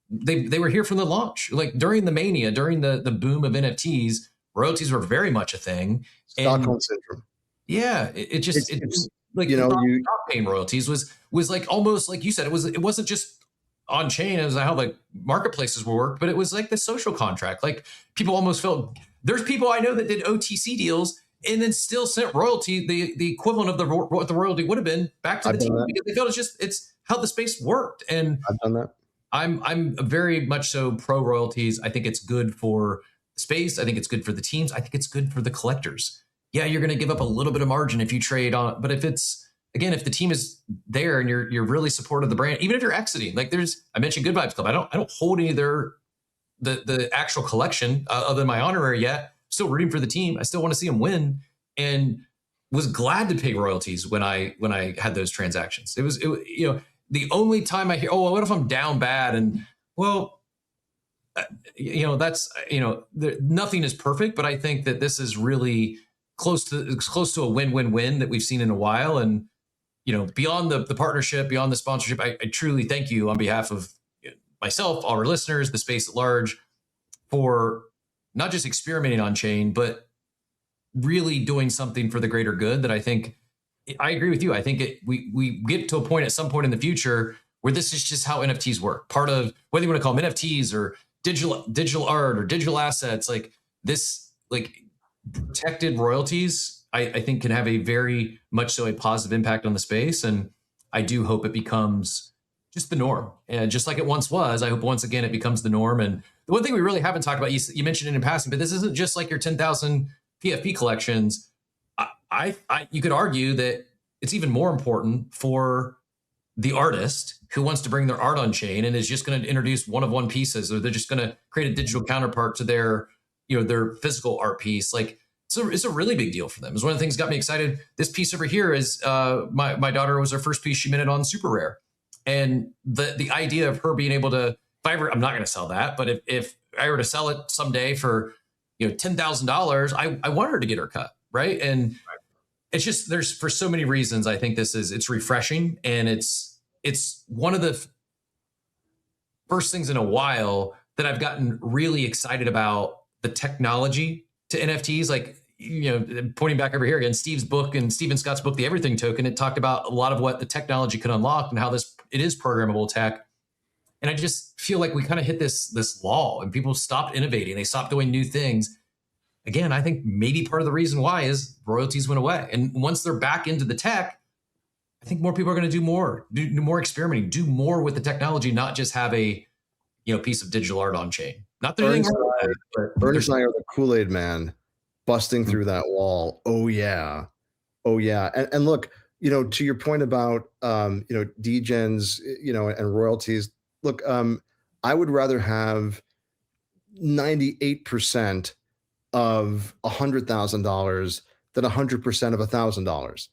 [SPEAKER 1] They were here from the launch, like during the mania, during the boom of NFTs, royalties were very much a thing.
[SPEAKER 2] Stockholm syndrome.
[SPEAKER 1] Yeah, it's like
[SPEAKER 2] you
[SPEAKER 1] not paying royalties was like almost like you said, it wasn't just on chain as how like marketplaces work, but it was like the social contract. Like people almost felt there's people I know that did OTC deals and then still sent royalty, the equivalent of what the royalty would have been back to the team because they felt it's how the space worked. And
[SPEAKER 2] I've done that.
[SPEAKER 1] I'm very much so pro royalties. I think it's good for space. I think it's good for the teams. I think it's good for the collectors. Yeah, you're going to give up a little bit of margin if you trade on, but if the team is there and you're really supportive of the brand, even if you're exiting, like I mentioned Good Vibes Club. I don't hold any of the actual collection other than my honorary yet. Still rooting for the team. I still want to see them win, and was glad to pay royalties when I had those transactions. It was the only time I hear, oh, well, what if I'm down bad? And that's nothing is perfect, but I think that this is really close to a win-win-win that we've seen in a while. And beyond the partnership, beyond the sponsorship, I truly thank you on behalf of myself, all our listeners, the space at large, for not just experimenting on chain, but really doing something for the greater good. That I think I agree with you. I think we get to a point at some point in the future where this is just how NFTs work. Part of whether you want to call them NFTs or digital art or digital assets, like this, like protected royalties, I think can have a very much so a positive impact on the space. And I do hope it becomes just the norm. And just like it once was, I hope once again it becomes the norm. And the one thing we really haven't talked about, you mentioned it in passing, but this isn't just like your 10,000 PFP collections. You could argue that it's even more important for the artist who wants to bring their art on chain and is just going to introduce one-of-one pieces, or they're just going to create a digital counterpart to their physical art piece. Like it's a really big deal for them. It's one of the things that got me excited. This piece over here is my daughter was her first piece she minted on Super Rare, and the idea of her being able to, I'm not going to sell that, but if I were to sell it someday for $10,000, I want her to get her cut, right? And it's just there's for so many reasons. I think it's refreshing, and it's one of the first things in a while that I've gotten really excited about the technology to NFTs. Like pointing back over here again, Steve's book and Stephen Scott's book, The Everything Token, it talked about a lot of what the technology could unlock and how it is programmable tech. And I just feel like we kind of hit this lull and people stopped innovating. They stopped doing new things. Again, I think maybe part of the reason why is royalties went away. And once they're back into the tech, I think more people are going to do more experimenting, do more with the technology, not just have a piece of digital art on chain. Not that anything wrong with that, but
[SPEAKER 2] Ernest and I are the Kool-Aid man busting through that wall. Oh yeah. And look, to your point about degens, and royalties. Look, I would rather have 98% of $100,000 than 100% of $1,000,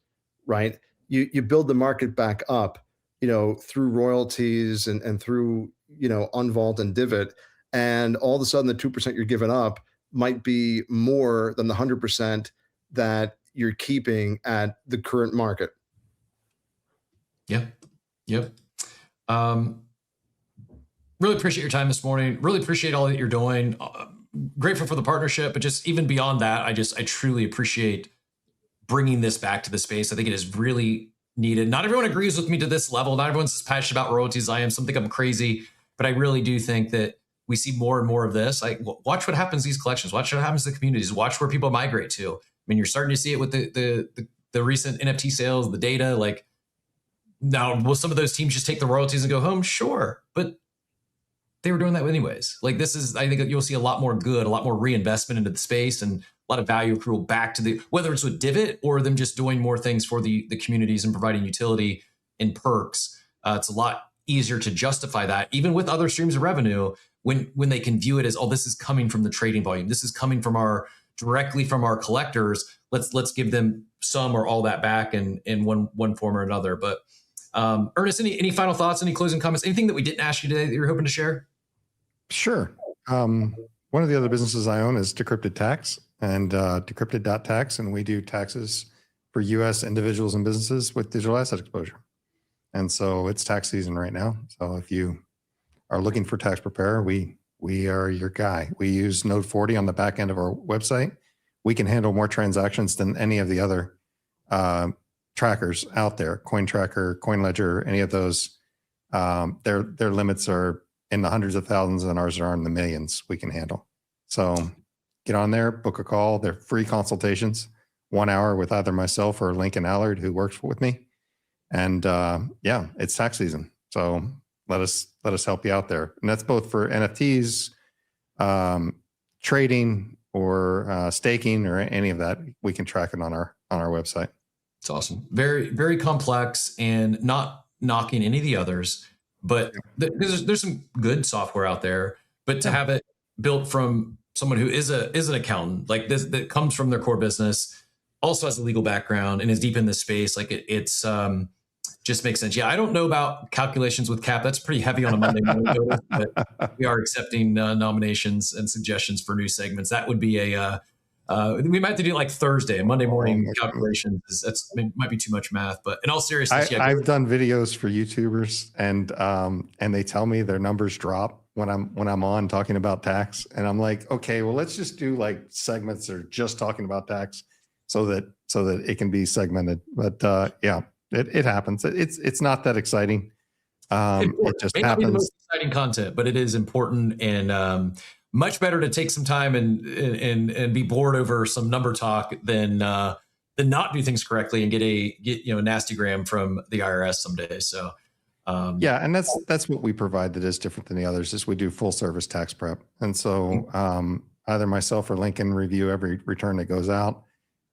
[SPEAKER 2] right? You build the market back up, through royalties and through, Unvault and DIVIT, and all of a sudden the 2% you're giving up might be more than the 100% that you're keeping at the current market.
[SPEAKER 1] Yep. Really appreciate your time this morning. Really appreciate all that you're doing. Grateful for the partnership, but just even beyond that, I truly appreciate bringing this back to the space. I think it is really needed. Not everyone agrees with me to this level. Not everyone's as passionate about royalties as I am. Some think I'm crazy, but I really do think that we see more and more of this. Like, watch what happens to these collections. Watch what happens to the communities. Watch where people migrate to. I mean, you're starting to see it with the recent NFT sales, the data. Like, now, will some of those teams just take the royalties and go home? Sure, but they were doing that anyways. Like, this is, I think you'll see a lot more good, a lot more reinvestment into the space, and a lot of value accrual back to whether it's with DIVIT or them just doing more things for the communities and providing utility and perks. It's a lot easier to justify that, even with other streams of revenue, when they can view it as, oh, this is coming from the trading volume. This is coming from directly from our collectors. Let's give them some or all that back in one form or another. But Ernest, any final thoughts, any closing comments, anything that we didn't ask you today that you're hoping to share?
[SPEAKER 3] Sure. One of the other businesses I own is Decrypted Tax and Decrypted.tax, and we do taxes for U.S. individuals and businesses with digital asset exposure. And so it's tax season right now. So if you are looking for tax preparer, we are your guy. We use Node 40 on the back end of our website. We can handle more transactions than any of the other trackers out there, Coin Tracker, Coin Ledger, any of those. Their limits are in the hundreds of thousands, and ours are in the millions we can handle. So get on there, book a call. They're free consultations, 1 hour with either myself or Lincoln Allard, who works with me. And yeah, it's tax season. So let us help you out there. And that's both for NFTs, trading, or staking, or any of that. We can track it on our website.
[SPEAKER 1] It's awesome. Very, very complex, and not knocking any of the others, but there's some good software out there, but to have it built from someone who is an accountant like this, that comes from their core business, also has a legal background and is deep in this space, like it's just makes sense. Yeah, I don't know about calculations with Cap. That's pretty heavy on a Monday morning, but we are accepting nominations and suggestions for new segments. That would be we might have to do like Thursday, Monday morning calculations. That's might be too much math, but in all seriousness,
[SPEAKER 3] I've done videos for YouTubers, and they tell me their numbers drop when I'm on talking about tax, and I'm like, okay, well, let's just do like segments that are just talking about tax, so that it can be segmented. But yeah, it happens. It's not that exciting. It just
[SPEAKER 1] may not be the
[SPEAKER 3] happens.
[SPEAKER 1] most exciting content, but it is important, and much better to take some time and be bored over some number talk than not do things correctly and get a nasty gram from the IRS someday. So
[SPEAKER 3] yeah, and that's what we provide that is different than the others, is we do full service tax prep. And so either myself or Lincoln review every return that goes out,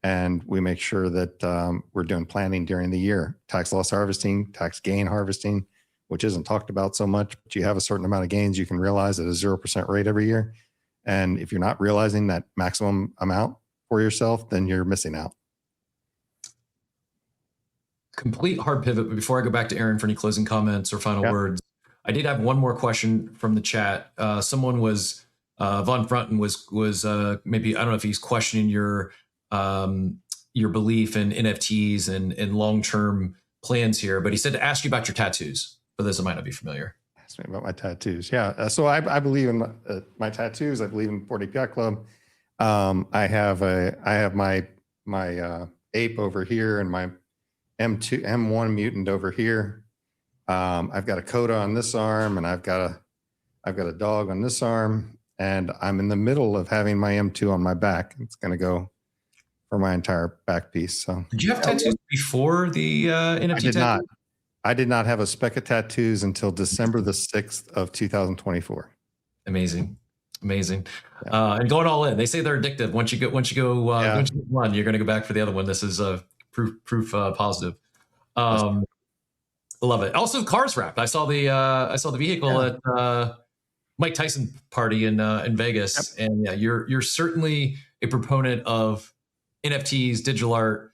[SPEAKER 3] and we make sure that we're doing planning during the year, tax loss harvesting, tax gain harvesting, which isn't talked about so much, but you have a certain amount of gains you can realize at a 0% rate every year. And if you're not realizing that maximum amount for yourself, then you're missing out.
[SPEAKER 1] Complete hard pivot. But before I go back to Aaron for any closing comments or final words, I did have one more question from the chat. Someone was, Von Frunten was maybe, I don't know if he's questioning your belief in NFTs and long-term plans here, but he said to ask you about your tattoos. For those that might not be familiar.
[SPEAKER 3] Ask me about my tattoos. Yeah. So I believe in my tattoos. I believe in 40 Yacht Club. I have my ape over here and my M1 mutant over here. I've got a coda on this arm, and I've got a dog on this arm, and I'm in the middle of having my M2 on my back. It's going to go for my entire back piece. So
[SPEAKER 1] did you have tattoos before the NFT?
[SPEAKER 3] I did not. I did not have a speck of tattoos until December the 6th of 2024.
[SPEAKER 1] Amazing.
[SPEAKER 3] Yeah.
[SPEAKER 1] And going all in. They say they're addictive. Once you go once you get one, you're going to go back for the other one. This is proof positive. Love it. Also, cars wrapped. I saw the vehicle at Mike Tyson party in Vegas, and yeah, you're certainly a proponent of NFTs, digital art,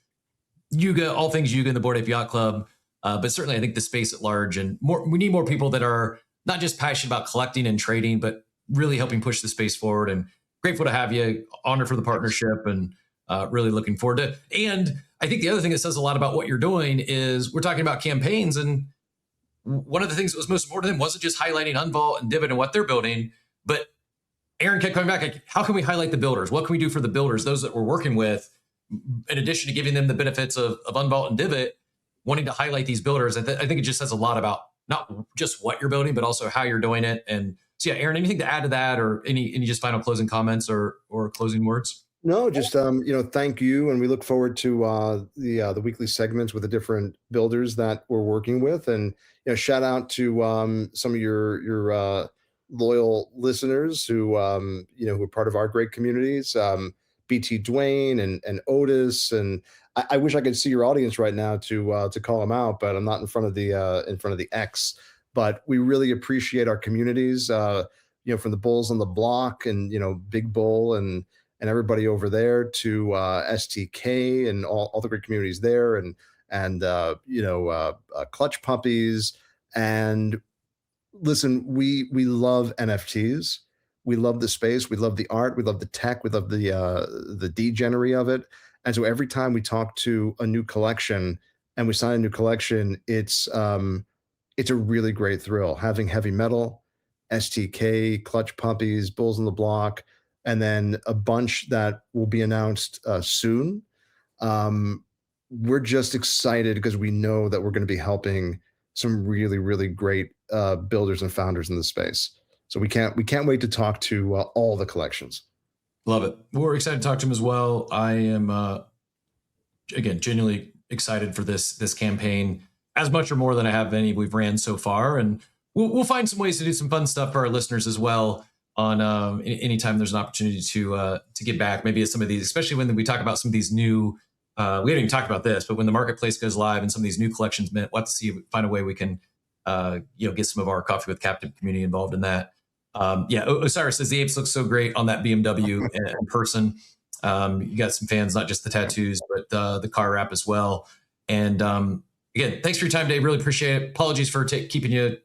[SPEAKER 1] Yuga, all things Yuga in the Bored Ape Yacht Club. But certainly, I think the space at large, and we need more people that are not just passionate about collecting and trading, but really helping push the space forward. And grateful to have you. Honored for the partnership, and really looking forward to it. And I think the other thing that says a lot about what you're doing is we're talking about campaigns, and one of the things that was most important to them wasn't just highlighting Unvault and DIVIT and what they're building, but Aaron kept coming back, like, how can we highlight the builders? What can we do for the builders, those that we're working with, in addition to giving them the benefits of Unvault and DIVIT? Wanting to highlight these builders, I think it just says a lot about not just what you're building, but also how you're doing it. And so, yeah, Aaron, anything to add to that, or any just final closing comments or closing words?
[SPEAKER 2] No, just thank you, and we look forward to the weekly segments with the different builders that we're working with, and shout out to some of your loyal listeners who who are part of our great communities, BT Dwayne and Otis, and I wish I could see your audience right now to call them out, but I'm not in front of the X. But we really appreciate our communities, from the Bulls on the Block and Big Bull and everybody over there to STK and all the great communities there, and and clutch puppies. And listen, we love NFTs. We love the space. We love the art. We love the tech. We love the degenery of it. And so every time we talk to a new collection and we sign a new collection, it's a really great thrill. Having heavy metal, STK, clutch puppies, bulls on the block, and then a bunch that will be announced soon. We're just excited because we know that we're going to be helping some really, really great builders and founders in the space. So we can't wait to talk to all the collections.
[SPEAKER 1] Love it. We're excited to talk to him as well. I am again genuinely excited for this campaign, as much or more than I have any we've ran so far, and we'll find some ways to do some fun stuff for our listeners as well. On anytime there's an opportunity to get back, maybe some of these, especially when we talk about some of these new. We haven't even talked about this, but when the marketplace goes live and some of these new collections, we'll have to see find a way we can get some of our Coffee with Captain community involved in that. Osiris says the apes look so great on that BMW in person. You got some fans, not just the tattoos, but the car wrap as well. And again, thanks for your time, Dave. Really appreciate it. Apologies for keeping you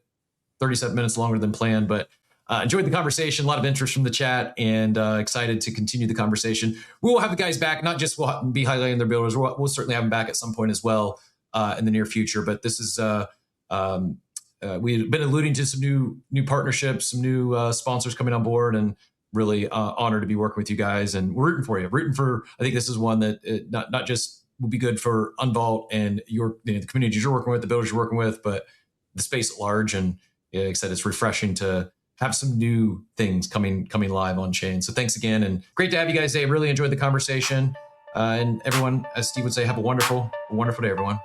[SPEAKER 1] 37 minutes longer than planned, but enjoyed the conversation. A lot of interest from the chat, and excited to continue the conversation. We will have the guys back. Not just we'll be highlighting their builders. We'll certainly have them back at some point as well in the near future. But this is we've been alluding to some new partnerships, some new sponsors coming on board, and really honored to be working with you guys. And we're rooting for you. I think this is one that not just will be good for Unvault and the communities you're working with, the builders you're working with, but the space at large. And like I said, it's refreshing to have some new things coming live on chain. So thanks again, and great to have you guys today. Really enjoyed the conversation. And everyone, as Steve would say, have a wonderful day, everyone.